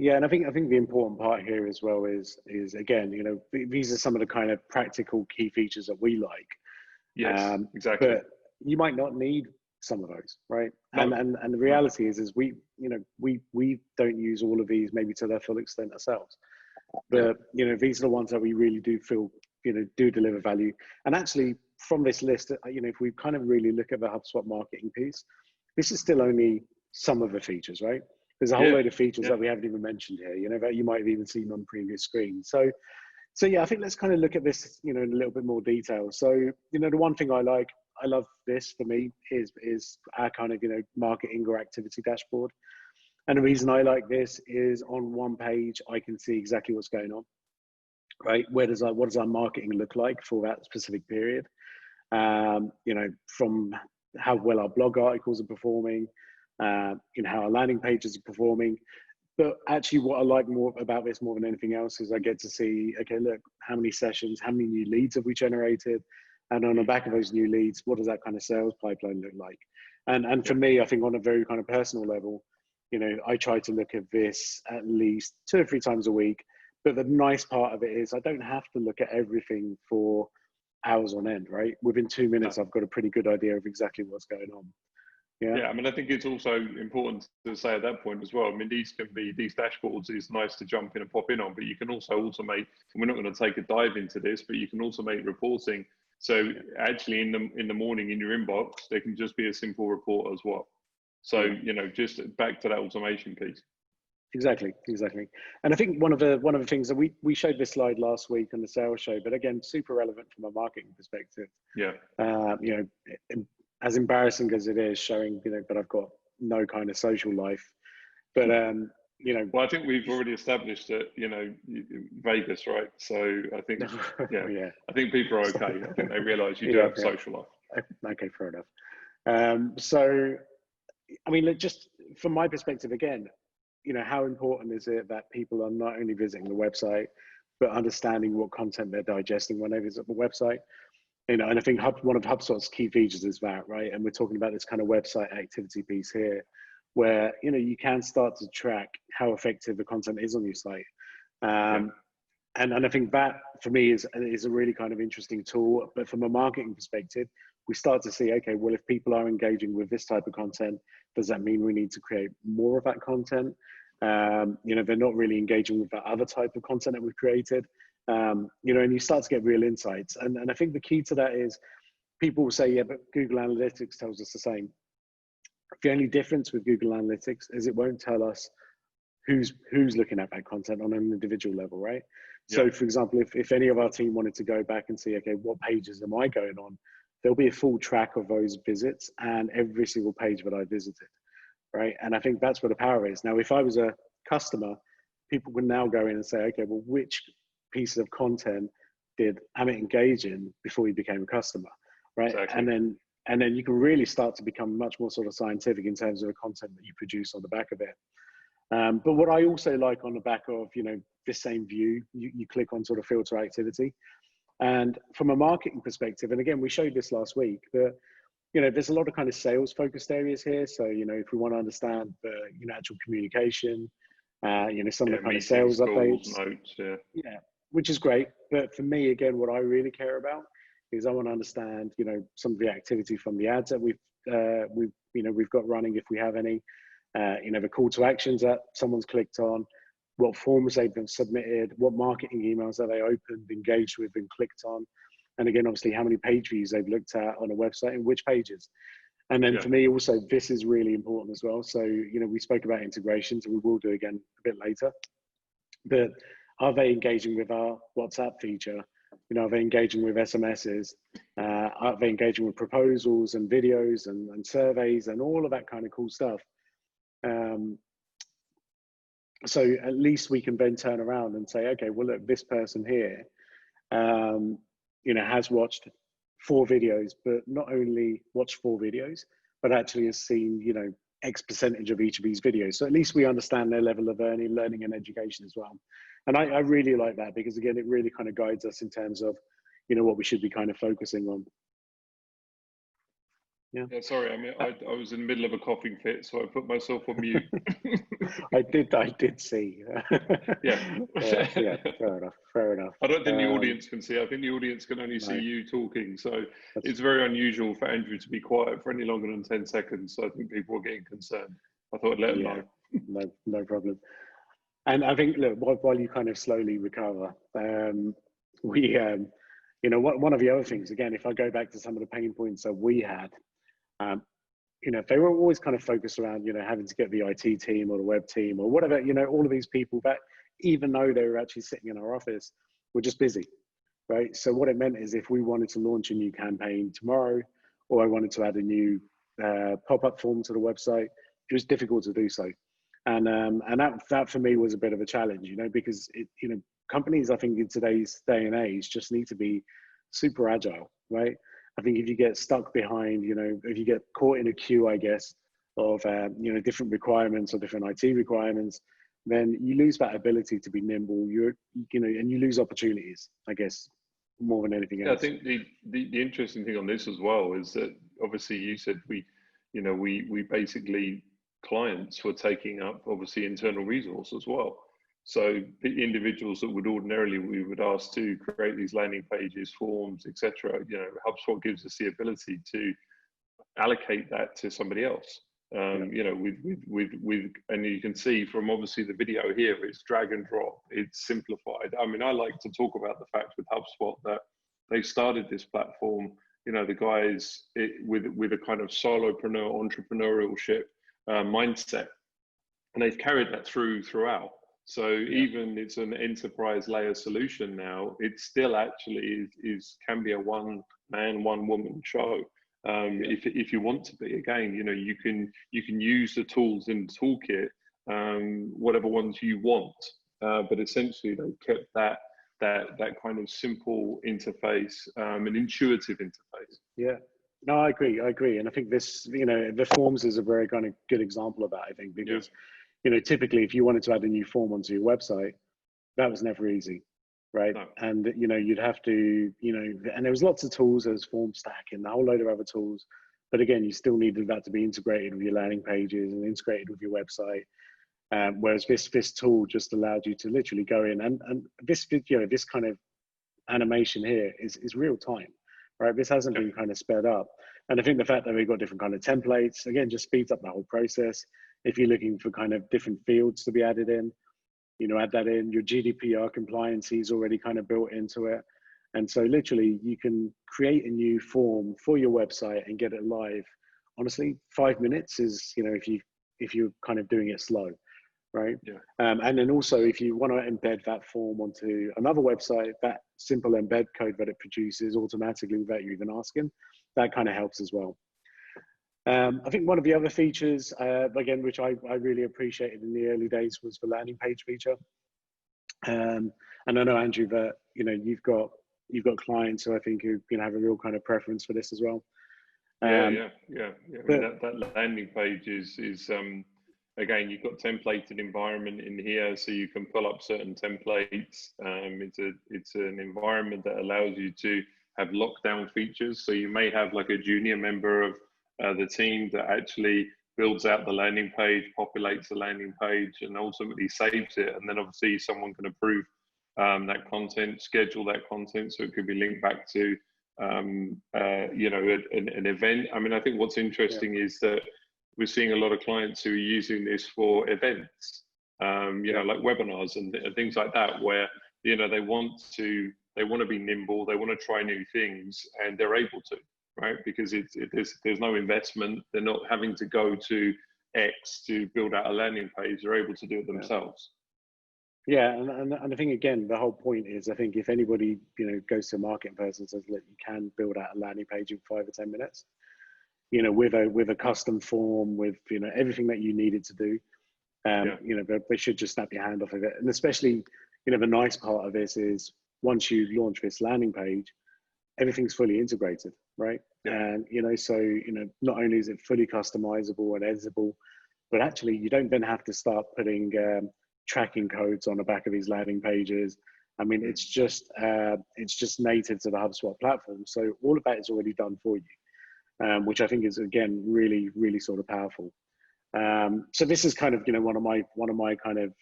Yeah, and I think the important part here as well is again, you know, these are some of the kind of practical key features that we like. Yes, exactly. But you might not need some of those, right? No. And the reality is we, you know, we don't use all of these maybe to their full extent ourselves. But you know, these are the ones that we really do feel, you know, do deliver value. And actually, from this list, you know, if we kind of really look at the HubSpot marketing piece, this is still only some of the features, right? There's a whole load of features that we haven't even mentioned here, you know, that you might have even seen on previous screens. So yeah, I think let's kind of look at this, you know, in a little bit more detail. So, you know, the one thing I love this for me is our kind of, you know, marketing or activity dashboard. And the reason I like this is on one page, I can see exactly what's going on, right? What does our marketing look like for that specific period? You know, from how well our blog articles are performing, you know, how our landing pages are performing. But actually what I like more about this more than anything else is I get to see, okay, look, how many sessions, how many new leads have we generated? And on the back of those new leads, what does that kind of sales pipeline look like? And for me, I think on a very kind of personal level, you know, I try to look at this at least 2 or 3 times a week. But the nice part of it is I don't have to look at everything for hours on end, right? Within 2 minutes, I've got a pretty good idea of exactly what's going on. Yeah, I mean, I think it's also important to say at that point as well. I mean, these dashboards is nice to jump in and pop in on, but you can also automate, and we're not going to take a dive into this, but you can automate reporting. So actually in the morning in your inbox, there can just be a simple report as well. So, you know, just back to that automation piece. Exactly. And I think one of the things that we showed this slide last week on the sales show, but again, super relevant from a marketing perspective. Yeah. You know, as embarrassing as it is showing, you know, but I've got no kind of social life. But you know, well, I think we've already established that, you know, Vegas, right? So I think, I think people are okay. I think they realise you do have a social life. Okay, fair enough. So, I mean, just from my perspective, again, you know, how important is it that people are not only visiting the website, but understanding what content they're digesting when they visit the website? You know, and I think one of HubSpot's key features is that, right? And we're talking about this kind of website activity piece here, where, you know, you can start to track how effective the content is on your site. And I think that for me is a really kind of interesting tool. But from a marketing perspective, we start to see, okay, well, if people are engaging with this type of content, does that mean we need to create more of that content? You know, they're not really engaging with that other type of content that we've created. You know, and you start to get real insights. And I think the key to that is people will say, yeah, but Google Analytics tells us the same. The only difference with Google Analytics is it won't tell us who's looking at that content on an individual level, right? So for example, if any of our team wanted to go back and see, okay, what pages am I going on? There'll be a full track of those visits and every single page that I visited, right? And I think that's where the power is. Now, if I was a customer, people can now go in and say, okay, well, which pieces of content did Amit engage in before he became a customer, right? Exactly. And then you can really start to become much more sort of scientific in terms of the content that you produce on the back of it. But what I also like on the back of, you know, this same view, you click on sort of filter activity. And from a marketing perspective, and again, we showed this last week, but, you know, there's a lot of kind of sales focused areas here. So, you know, if we want to understand the, you know, actual communication, you know, some of the kind of sales updates, notes, yeah, which is great. But for me, again, what I really care about is I want to understand, you know, some of the activity from the ads that we've got running, if we have any, you know, the call to actions that someone's clicked on, what forms they've been submitted, what marketing emails that they opened, engaged with, and clicked on, and again, obviously, how many page views they've looked at on a website and which pages. And then for me, also, this is really important as well. So, you know, we spoke about integrations, and we will do again a bit later. But are they engaging with our WhatsApp feature? You know, are they engaging with SMSs? Are they engaging with proposals and videos and surveys and all of that kind of cool stuff? So at least we can then turn around and say, okay, well, look, this person here, you know, has watched 4 videos, but not only watched 4 videos, but actually has seen, you know, X percentage of each of these videos. So at least we understand their level of learning and education as well. And I really like that, because again, it really kind of guides us in terms of, you know, what we should be kind of focusing on. Yeah, sorry, I mean, I was in the middle of a coughing fit, so I put myself on mute. I did see. Yeah. Yeah, fair enough. I don't think the audience can see. I think the audience can only see you talking. So it's very unusual for Andrew to be quiet for any longer than 10 seconds. So I think people are getting concerned. I thought I'd let them know. No problem. And I think, look, while you kind of slowly recover, you know, one of the other things, again, if I go back to some of the pain points that we had, you know, they were always kind of focused around, you know, having to get the IT team or the web team or whatever, you know, all of these people that, even though they were actually sitting in our office, were just busy, right? So what it meant is, if we wanted to launch a new campaign tomorrow, or I wanted to add a new pop-up form to the website, it was difficult to do so. And that for me was a bit of a challenge, you know, because you know, companies, I think, in today's day and age just need to be super agile, right? I think if you get stuck behind, you know, if you get caught in a queue, I guess, of, you know, different requirements or different IT requirements, then you lose that ability to be nimble, you know, and you lose opportunities, I guess, more than anything else. I think the interesting thing on this as well is that, obviously, you said we basically, clients were taking up, obviously, internal resource as well. So the individuals that would ordinarily, we would ask to create these landing pages, forms, etc., you know, HubSpot gives us the ability to allocate that to somebody else. You know, with, and you can see from, obviously, the video here, it's drag and drop, it's simplified. I mean, I like to talk about the fact with HubSpot that they started this platform, you know, the guys with a kind of solopreneur, entrepreneurship mindset, and they've carried that throughout. So even it's an enterprise layer solution now, it still actually can be a one man, one woman show. If you want to be, again, you know, you can use the tools in the toolkit, whatever ones you want, but essentially they've kept that kind of simple interface, an intuitive interface. Yeah, no, I agree, and I think this, you know, the forms is a very kind of good example of that, I think, because you know, typically, if you wanted to add a new form onto your website, that was never easy, right? No. And, you know, you'd have to, you know, and there was lots of tools, there's FormStack and a whole load of other tools. But again, you still needed that to be integrated with your landing pages and integrated with your website. Whereas this tool just allowed you to literally go in, and this video, this kind of animation here is real time, right? This hasn't been kind of sped up. And I think the fact that we've got different kind of templates, again, just speeds up the whole process. If you're looking for kind of different fields to be added in, you know, add that in. Your GDPR compliance is already kind of built into it. And so literally you can create a new form for your website and get it live. Honestly, 5 minutes is, you know, if you're kind of doing it slow, right? Yeah. And then also, if you want to embed that form onto another website, that simple embed code that it produces automatically without you even asking, that kind of helps as well. I think one of the other features, again, which I really appreciated in the early days, was the landing page feature. And I know, Andrew, that, you know, you've got you've got clients who I think who have a real kind of preference for this as well. Yeah. I mean, that landing page is again, you've got templated environment in here, so you can pull up certain templates. It's an environment that allows you to have lockdown features. So you may have like a junior member of the team that actually builds out the landing page, populates the landing page, and ultimately saves it. And then obviously someone can approve that content, schedule that content, so it could be linked back to an event. I mean, I think what's interesting is that we're seeing a lot of clients who are using this for events, like webinars and things like that, where they want to be nimble, they want to try new things, and they're able to, right? Because there's no investment, they're not having to go to X to build out a landing page, they're able to do it themselves. Yeah, and I think again the whole point is, I think if anybody goes to a marketing person and says, look, you can build out a landing page in 5 or 10 minutes, with a custom form, with everything that you needed to do, they should just snap your hand off of it. And especially the nice part of this is once you launch this landing page, everything's fully integrated, right? And so not only is it fully customizable and editable, but actually you don't then have to start putting tracking codes on the back of these landing pages. I mean, it's just native to the HubSpot platform, so all of that is already done for you, which I think is again really, really sort of powerful. So this is kind of one of my kind of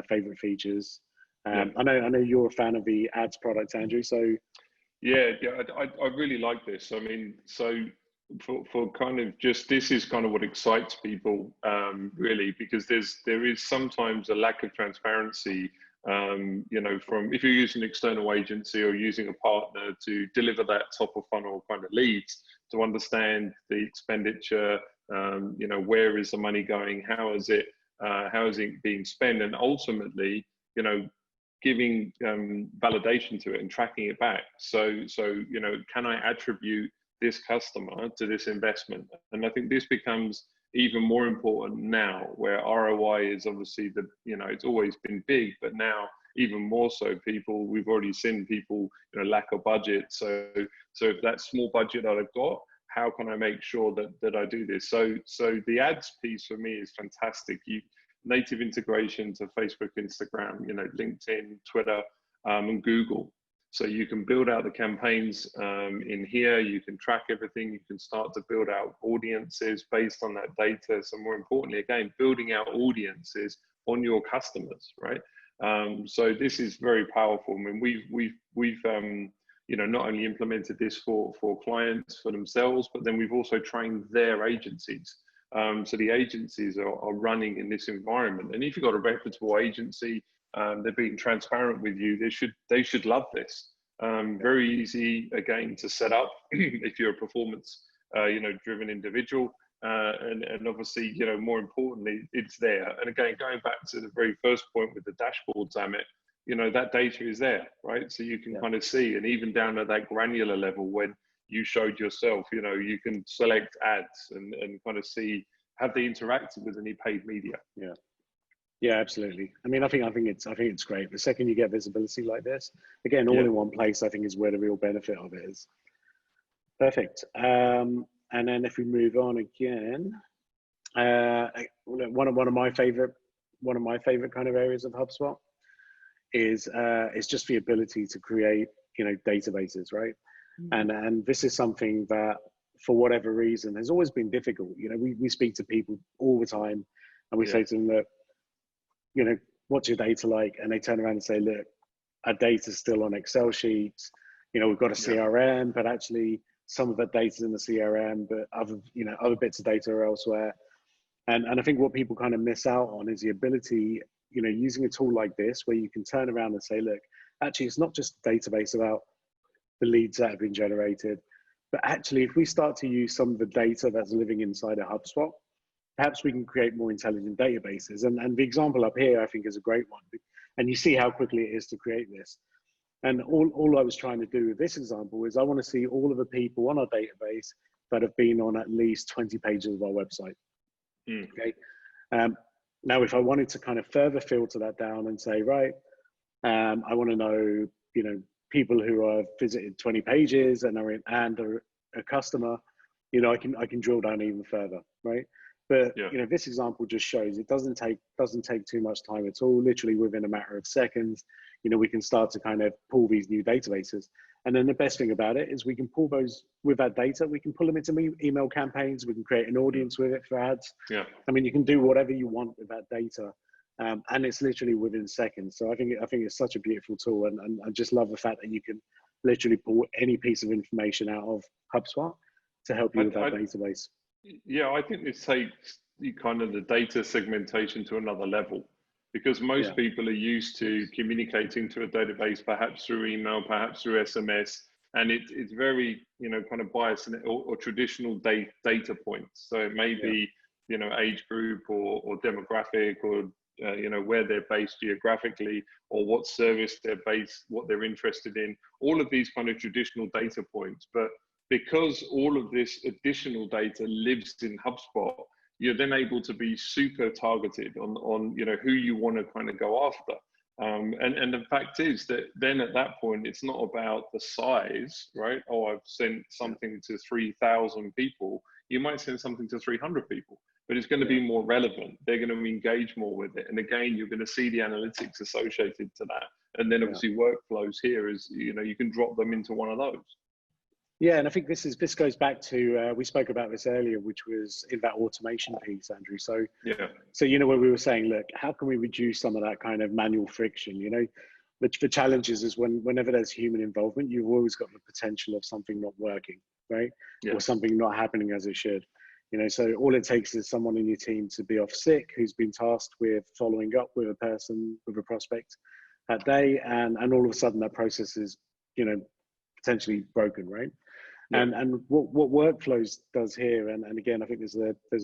favorite features. I know you're a fan of the ads product, Andrew. So I really like this. I mean, so for kind of just, this is kind of what excites people, really, because there is sometimes a lack of transparency, from if you're using an external agency or using a partner to deliver that top of funnel kind of leads, to understand the expenditure, where is the money going, how is it being spent, and ultimately, giving validation to it and tracking it back. So can I attribute this customer to this investment? And I think this becomes even more important now, where ROI is obviously it's always been big, but now even more so. We've already seen people lack a budget. So if that small budget that I've got, how can I make sure that I do this? So the ads piece for me is fantastic. Native integration to Facebook, Instagram, LinkedIn, Twitter, and Google. So you can build out the campaigns in here. You can track everything. You can start to build out audiences based on that data. So more importantly, again, building out audiences on your customers, right? So this is very powerful. I mean, we've not only implemented this for clients, for themselves, but then we've also trained their agencies. So the agencies are running in this environment. And if you've got a reputable agency, they're being transparent with you, they should love this. Very easy, again, to set up if you're a performance driven individual. And obviously, more importantly, it's there. And again, going back to the very first point with the dashboards, Amit, that data is there, right? So you can kind of see, and even down at that granular level, when you showed yourself, you can select ads and kind of see, have they interacted with any paid media? Yeah, absolutely. I mean, I think it's great. The second you get visibility like this, again, all in one place, I think is where the real benefit of it is. Perfect. And then if we move on again, one of my favorite kind of areas of HubSpot is just the ability to create databases, right? And this is something that, for whatever reason, has always been difficult. We speak to people all the time, and we say to them that, what's your data like? And they turn around and say, look, our data's still on Excel sheets. We've got a CRM, but actually some of that data's in the CRM, but other bits of data are elsewhere. And I think what people kind of miss out on is the ability, using a tool like this, where you can turn around and say, look, actually, it's not just a database about the leads that have been generated, but actually, if we start to use some of the data that's living inside a HubSpot, perhaps we can create more intelligent databases. And the example up here, I think, is a great one. And you see how quickly it is to create this. And all I was trying to do with this example is I want to see all of the people on our database that have been on at least 20 pages of our website. Okay. Now, if I wanted to kind of further filter that down and say, right, I want to know, people who have visited 20 pages and are a customer, you know, I can drill down even further, right? But you know, this example just shows it doesn't take too much time at all. Literally within a matter of seconds, you know, we can start to kind of pull these new databases. And then the best thing about it is we can pull those with that data. We can pull them into email campaigns. We can create an audience with it for ads. Yeah. I mean, you can do whatever you want with that data, and it's literally within seconds. So I think it's such a beautiful tool, and I just love the fact that you can literally pull any piece of information out of HubSpot to help you with that database. Yeah, I think this takes kind of the data segmentation to another level, because most people are used to communicating to a database, perhaps through email, perhaps through SMS, and it's very, you know, kind of biased or traditional data points. So it may be, you know, age group or demographic, or you know, where they're based geographically, or what service they're based, what they're interested in, all of these kind of traditional data points. But because all of this additional data lives in HubSpot, you're then able to be super targeted on you know, who you want to kind of go after. And the fact is that then at that point, it's not about the size, right? Oh, I've sent something to 3,000 people. You might send something to 300 people, but it's going to be more relevant. They're going to engage more with it. And again, you're going to see the analytics associated to that. And then obviously workflows here is, you know, you can drop them into one of those. Yeah, and I think this goes back to, we spoke about this earlier, which was in that automation piece, Andrew. So, so, you know, where we were saying, look, how can we reduce some of that kind of manual friction? You know, the challenges is whenever there's human involvement, you've always got the potential of something not working, right? Or something not happening as it should. You know, so all it takes is someone in your team to be off sick, who's been tasked with following up with a person, with a prospect that day, and all of a sudden that process is, you know, potentially broken, right? And what workflows does here, and again, I think there's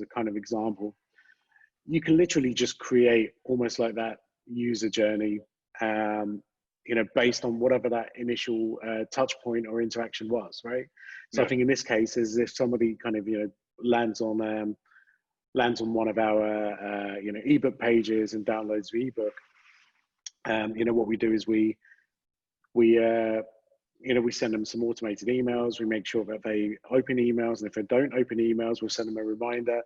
a kind of example. You can literally just create almost like that user journey, you know, based on whatever that initial touch point or interaction was, right? So I think in this case, is if somebody kind of, you know, lands on one of our you know, ebook pages and downloads the ebook, you know, what we do is we you know, we send them some automated emails. We make sure that they open emails, and if they don't open emails, we'll send them a reminder.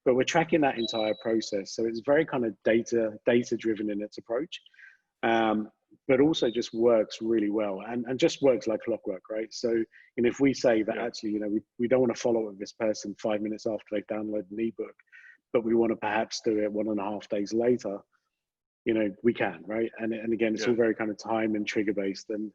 But we're tracking that entire process, so it's very kind of data driven in its approach, but also just works really well, and just works like clockwork, right? So, you know, if we say that actually, you know, we don't want to follow up with this person 5 minutes after they've downloaded an ebook, but we want to perhaps do it 1.5 days later, you know, we can, right? And again, it's all very kind of time and trigger based, and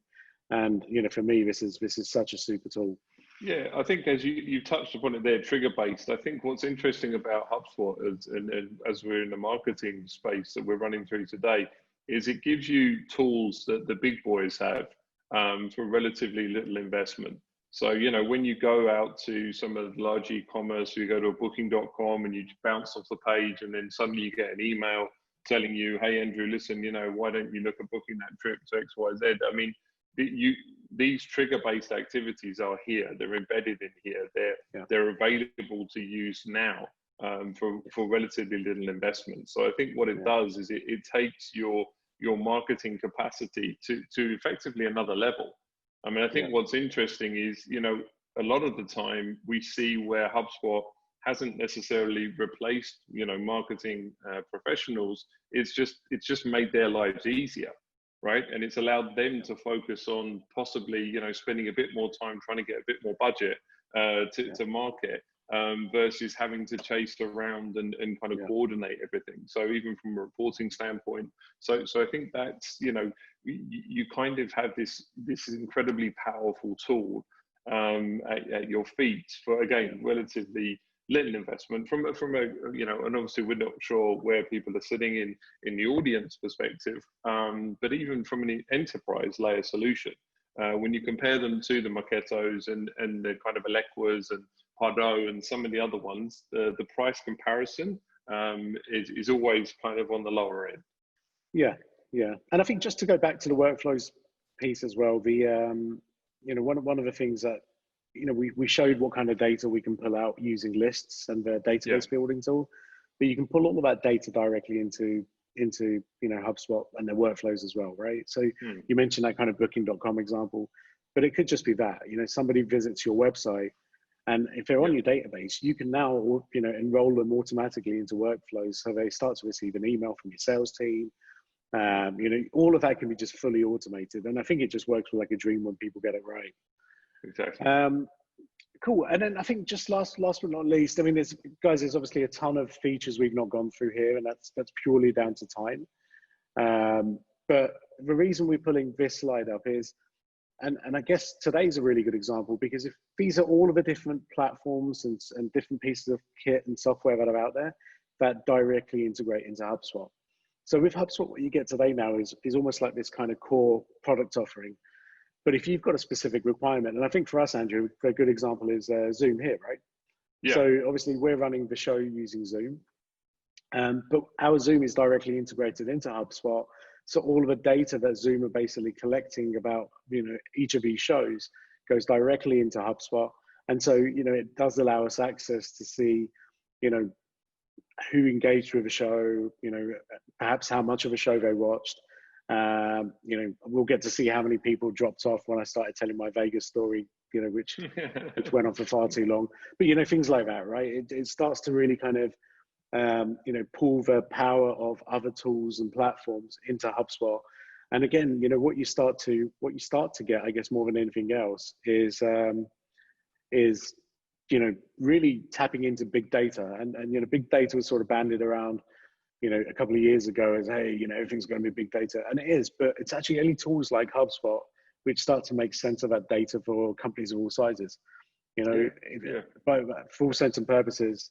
you know, for me, this is such a super tool. Yeah, I think as you touched upon it there, trigger based. I think what's interesting about HubSpot and as we're in the marketing space that we're running through today, is it gives you tools that the big boys have for relatively little investment. So, you know, when you go out to some of the large e-commerce, you go to a booking.com and you bounce off the page, and then suddenly you get an email telling you, hey, Andrew, listen, you know, why don't you look at booking that trip to XYZ? I mean, these trigger-based activities are here. They're embedded in here. They're available to use now for relatively little investment. So I think what it does is it takes your marketing capacity to effectively another level. I mean, I think what's interesting is, you know, a lot of the time we see where HubSpot hasn't necessarily replaced, you know, marketing professionals. It's just made their lives easier. Right, and it's allowed them to focus on possibly, you know, spending a bit more time trying to get a bit more budget to market versus having to chase around and kind of coordinate everything. So even from a reporting standpoint, so I think that's, you know, you kind of have this incredibly powerful tool at your feet for, again, relatively little investment from a, you know, and obviously we're not sure where people are sitting in the audience perspective, but even from an enterprise layer solution, when you compare them to the Marketos and the kind of Eloquas and Pardot and some of the other ones, the price comparison is always kind of on the lower end. Yeah, and I think just to go back to the workflows piece as well, the you know, one of the things that, you know, we showed what kind of data we can pull out using lists and the database building tool, but you can pull all of that data directly into into HubSpot and their workflows as well, right? So you mentioned that kind of booking.com example, but it could just be that somebody visits your website, and if they're on your database, you can now enroll them automatically into workflows, so they start to receive an email from your sales team. All of that can be just fully automated, and I think it just works like a dream when people get it right. Exactly. Cool. And then I think just last but not least, I mean, there's obviously a ton of features we've not gone through here, and that's purely down to time. But the reason we're pulling this slide up is, and I guess today's a really good example, because if these are all of the different platforms and different pieces of kit and software that are out there that directly integrate into HubSpot. So with HubSpot, what you get today now is almost like this kind of core product offering. But if you've got a specific requirement, and I think for us, Andrew, a good example is Zoom here, right? Yeah. So obviously we're running the show using Zoom, but our Zoom is directly integrated into HubSpot. So all of the data that Zoom are basically collecting about each of these shows goes directly into HubSpot, and so it does allow us access to see who engaged with the show, perhaps how much of a show they watched. We'll get to see how many people dropped off when I started telling my Vegas story, which went on for far too long. But things like that, right? It starts to really kind of pull the power of other tools and platforms into HubSpot. And again, what you start to get, I guess, more than anything else is really tapping into big data. And big data was sort of bandied around a couple of years ago as, hey, everything's going to be big data, and it is, but it's actually only tools like HubSpot which start to make sense of that data for companies of all sizes. But for all intents and purposes,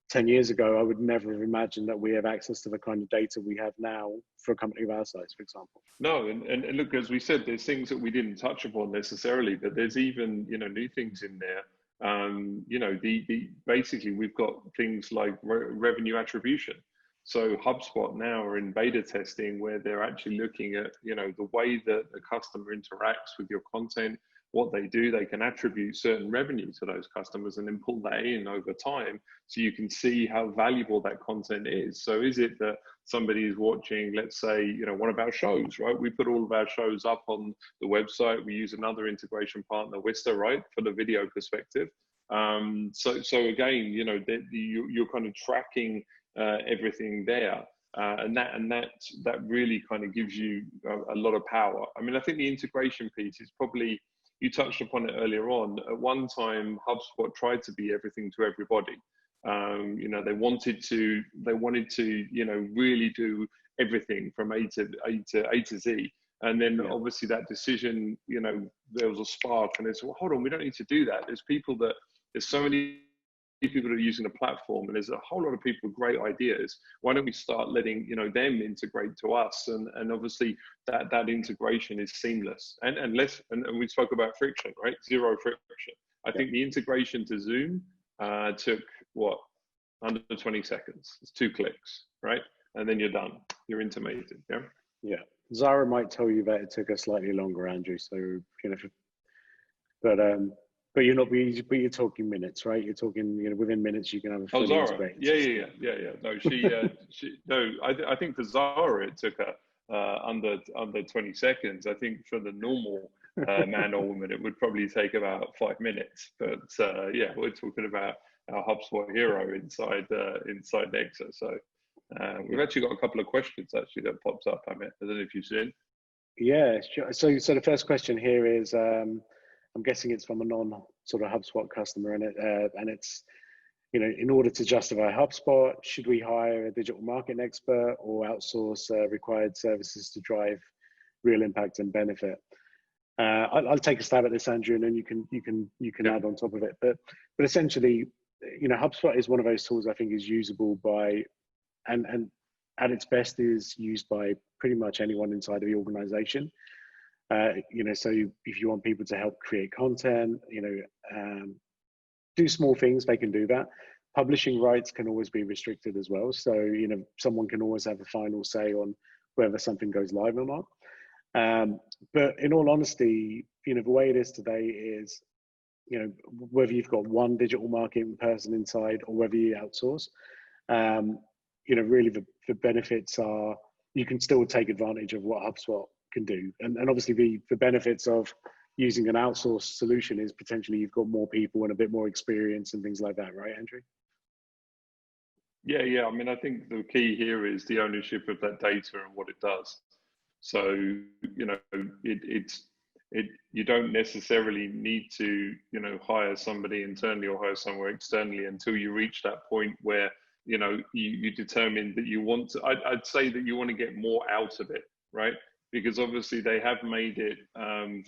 10 years ago, I would never have imagined that we have access to the kind of data we have now for a company of our size, for example. No, and look, as we said, there's things that we didn't touch upon necessarily, but there's even new things in there. Basically we've got things like revenue attribution. So HubSpot now are in beta testing where they're actually looking at, the way that the customer interacts with your content, what they do. They can attribute certain revenue to those customers and then pull that in over time, so you can see how valuable that content is. So is it that somebody is watching, let's say, one of our shows, right? We put all of our shows up on the website. We use another integration partner, Wista, right, for the video perspective. So again, you're kind of tracking everything there, and that really kind of gives you a lot of power. I mean, I think the integration piece is probably, you touched upon it earlier on. At one time, HubSpot tried to be everything to everybody. They wanted to really do everything from A to Z. And then obviously that decision, there was a spark, and they said, well, hold on, we don't need to do that. There's so many people that are using the platform, and there's a whole lot of people with great ideas. Why don't we start letting them integrate to us? And obviously that integration is seamless and less. And we spoke about friction, right? Zero friction. I think the integration to Zoom took under 20 seconds. It's 2 clicks, right? And then you're done. You're intimated. Yeah. Yeah. Zara might tell you that it took us slightly longer, Andrew. So but you're talking minutes, right? You're talking, within minutes you can have a fully integrated system. Yeah. No, I think for Zara it took under 20 seconds. I think for the normal man or woman it would probably take about 5 minutes. But we're talking about our HubSpot hero inside Nexa. So we've actually got a couple of questions actually that pops up, Amit. I don't know if you've seen. Yeah, sure. So the first question here is, I'm guessing it's from a non sort of HubSpot customer, and it's, in order to justify HubSpot, should we hire a digital marketing expert or outsource required services to drive real impact and benefit? I'll take a stab at this, Andrew, and then you can add on top of it. But essentially, HubSpot is one of those tools I think is usable by, and at its best is used by pretty much anyone inside of the organization. So if you want people to help create content, do small things, they can do that. Publishing rights can always be restricted as well. So, someone can always have a final say on whether something goes live or not. But in all honesty, the way it is today is, whether you've got one digital marketing person inside or whether you outsource, really the benefits are you can still take advantage of what HubSpot can do. And obviously the benefits of using an outsourced solution is potentially you've got more people and a bit more experience and things like that, right, Andrew? Yeah. I mean, I think the key here is the ownership of that data and what it does. So, you know, you don't necessarily need to, you know, hire somebody internally or hire somewhere externally until you reach that point where, you know, you determine that you want to, I'd say that you want to get more out of it, right? Because obviously they have made it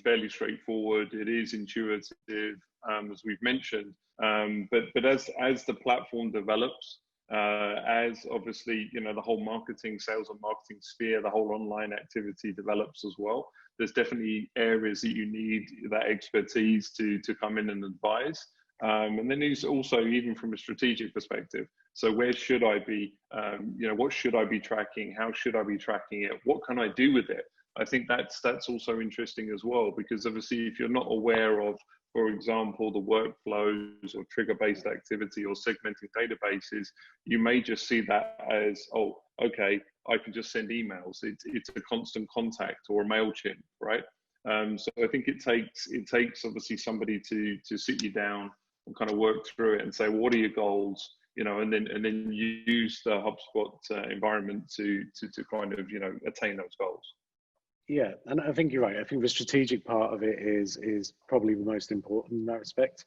fairly straightforward. It is intuitive, as we've mentioned. But as the platform develops, as obviously, you know, the whole marketing, sales and marketing sphere, the whole online activity develops as well, there's definitely areas that you need that expertise to come in and advise. And then it's also even from a strategic perspective. So where should I be, you know, what should I be tracking? How should I be tracking it? What can I do with it? I think that's also interesting as well, because obviously if you're not aware of, for example, the workflows or trigger-based activity or segmenting databases, you may just see that as, oh, okay, I can just send emails. It's a constant contact or a MailChimp, right? So I think it takes obviously somebody to sit you down and kind of work through it and say, well, what are your goals? You know, and then you use the HubSpot environment to kind of, you know, attain those goals. Yeah, and I think you're right. I think the strategic part of it is probably the most important in that respect,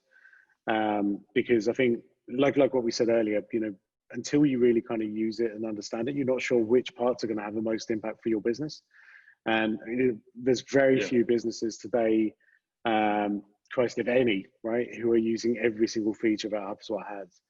because I think like what we said earlier, you know, until you really kind of use it and understand it, you're not sure which parts are going to have the most impact for your business. And there's very few businesses today, Christ, if any, right, who are using every single feature that HubSpot has.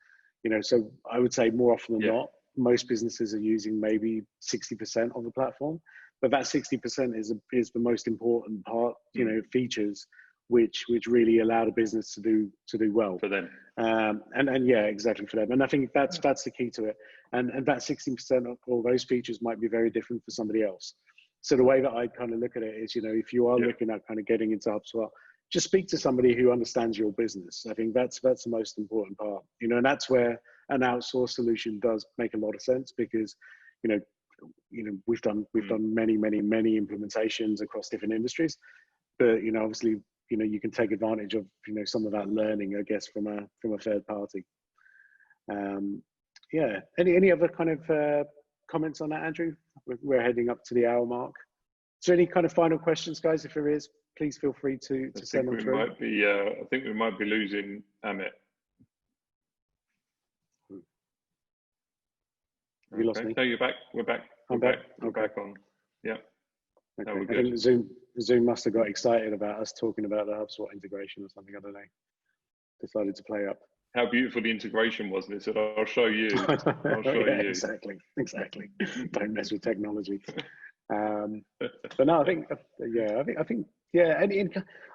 You know, so I would say more often than not, most businesses are using maybe 60% of the platform. But that 60% is the most important part, you know, features which really allow the business to do well for them. And yeah, exactly, for them. And I think that's the key to it. And that 60% of all those features might be very different for somebody else. So the way that I kind of look at it is, you know, if you are looking at kind of getting into HubSpot, just speak to somebody who understands your business. I think that's the most important part, you know, and that's where an outsourced solution does make a lot of sense, because, you know, we've done many implementations across different industries, but, you know, obviously, you know, you can take advantage of, you know, some of that learning, I guess, from a third party. Yeah. Any other kind of comments on that, Andrew? We're heading up to the hour mark. Is there any kind of final questions, guys? If there is, please feel free to send them through. I think we might be losing Amit. You lost me. No, you're back. We're back. I'm back. We're back on. Yeah. Okay. No, we're good. I think Zoom must have got excited about us talking about the HubSpot integration or something. I don't know. Decided to play up. How beautiful the integration was, and it said, "I'll show you." I'll show you. Exactly. Don't mess with technology. But no, I think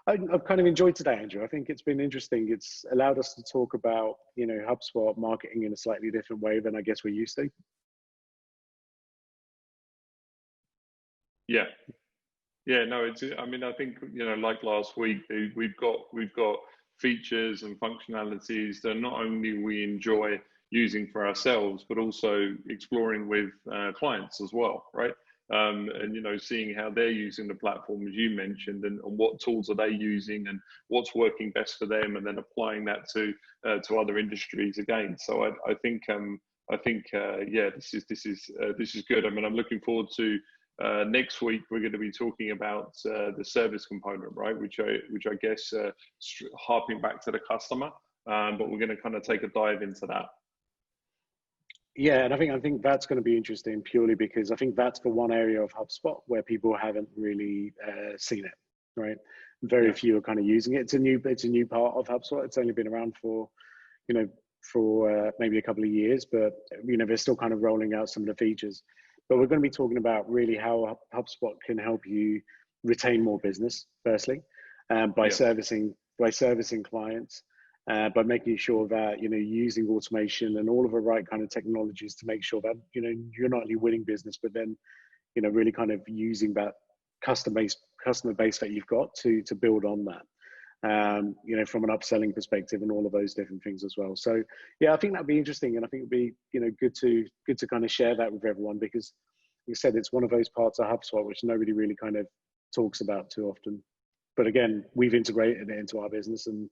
I've kind of enjoyed today, Andrew. I think it's been interesting. It's allowed us to talk about, you know, HubSpot marketing in a slightly different way than I guess we're used to. Yeah, no, I mean, I think, you know, like last week, we've got features and functionalities that not only we enjoy using for ourselves, but also exploring with clients as well, right? And, you know, seeing how they're using the platform, as you mentioned, and what tools are they using and what's working best for them, and then applying that to other industries again. So I think yeah, this is good. I mean, I'm looking forward to next week. We're going to be talking about the service component, right? Which I guess harping back to the customer, but we're going to kind of take a dive into that. Yeah, and I think that's going to be interesting purely because I think that's the one area of HubSpot where people haven't really seen it, right? Very few are kind of using it. It's a new part of HubSpot. It's only been around for, you know, for maybe a couple of years, but, you know, they're still kind of rolling out some of the features. But we're going to be talking about really how HubSpot can help you retain more business, firstly, by servicing clients. By making sure that, you know, using automation and all of the right kind of technologies to make sure that, you know, you're not only winning business, but then, you know, really kind of using that customer base that you've got to build on that, you know, from an upselling perspective and all of those different things as well. So yeah, I think that'd be interesting, and I think it'd be, you know, good to kind of share that with everyone, because you said, it's one of those parts of HubSpot which nobody really kind of talks about too often. But again, we've integrated it into our business and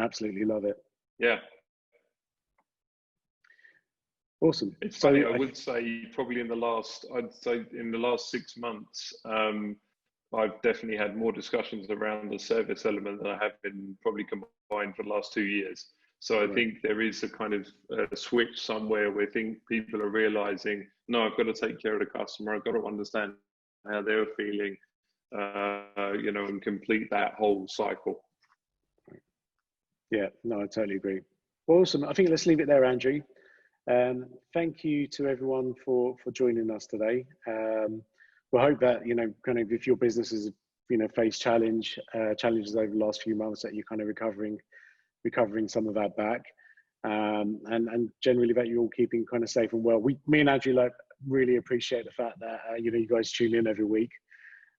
absolutely love it. Yeah. Awesome. It's funny, I would say probably in the last 6 months, I've definitely had more discussions around the service element than I have been probably combined for the last 2 years. So I think there is a kind of switch somewhere where people are realizing, no, I've got to take care of the customer. I've got to understand how they're feeling, and complete that whole cycle. Yeah, no, I totally agree. Awesome. I think let's leave it there, Andrew. Thank you to everyone for joining us today. We hope that, kind of if your business has, faced challenges over the last few months, that you're kind of recovering some of that back. And generally that you're all keeping kind of safe and well. Me and Andrew really appreciate the fact that, you guys tune in every week.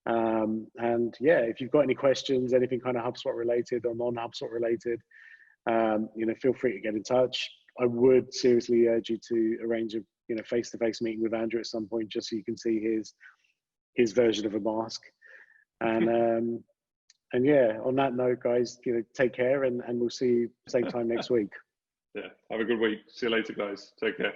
And yeah, if you've got any questions, anything kind of HubSpot related or non-HubSpot related, feel free to get in touch. I would seriously urge you to arrange a face-to-face meeting with Andrew at some point, just so you can see his version of a mask. And and yeah, on that note, guys, take care, and we'll see you same time next week. Yeah, have a good week. See you later, guys. Take care.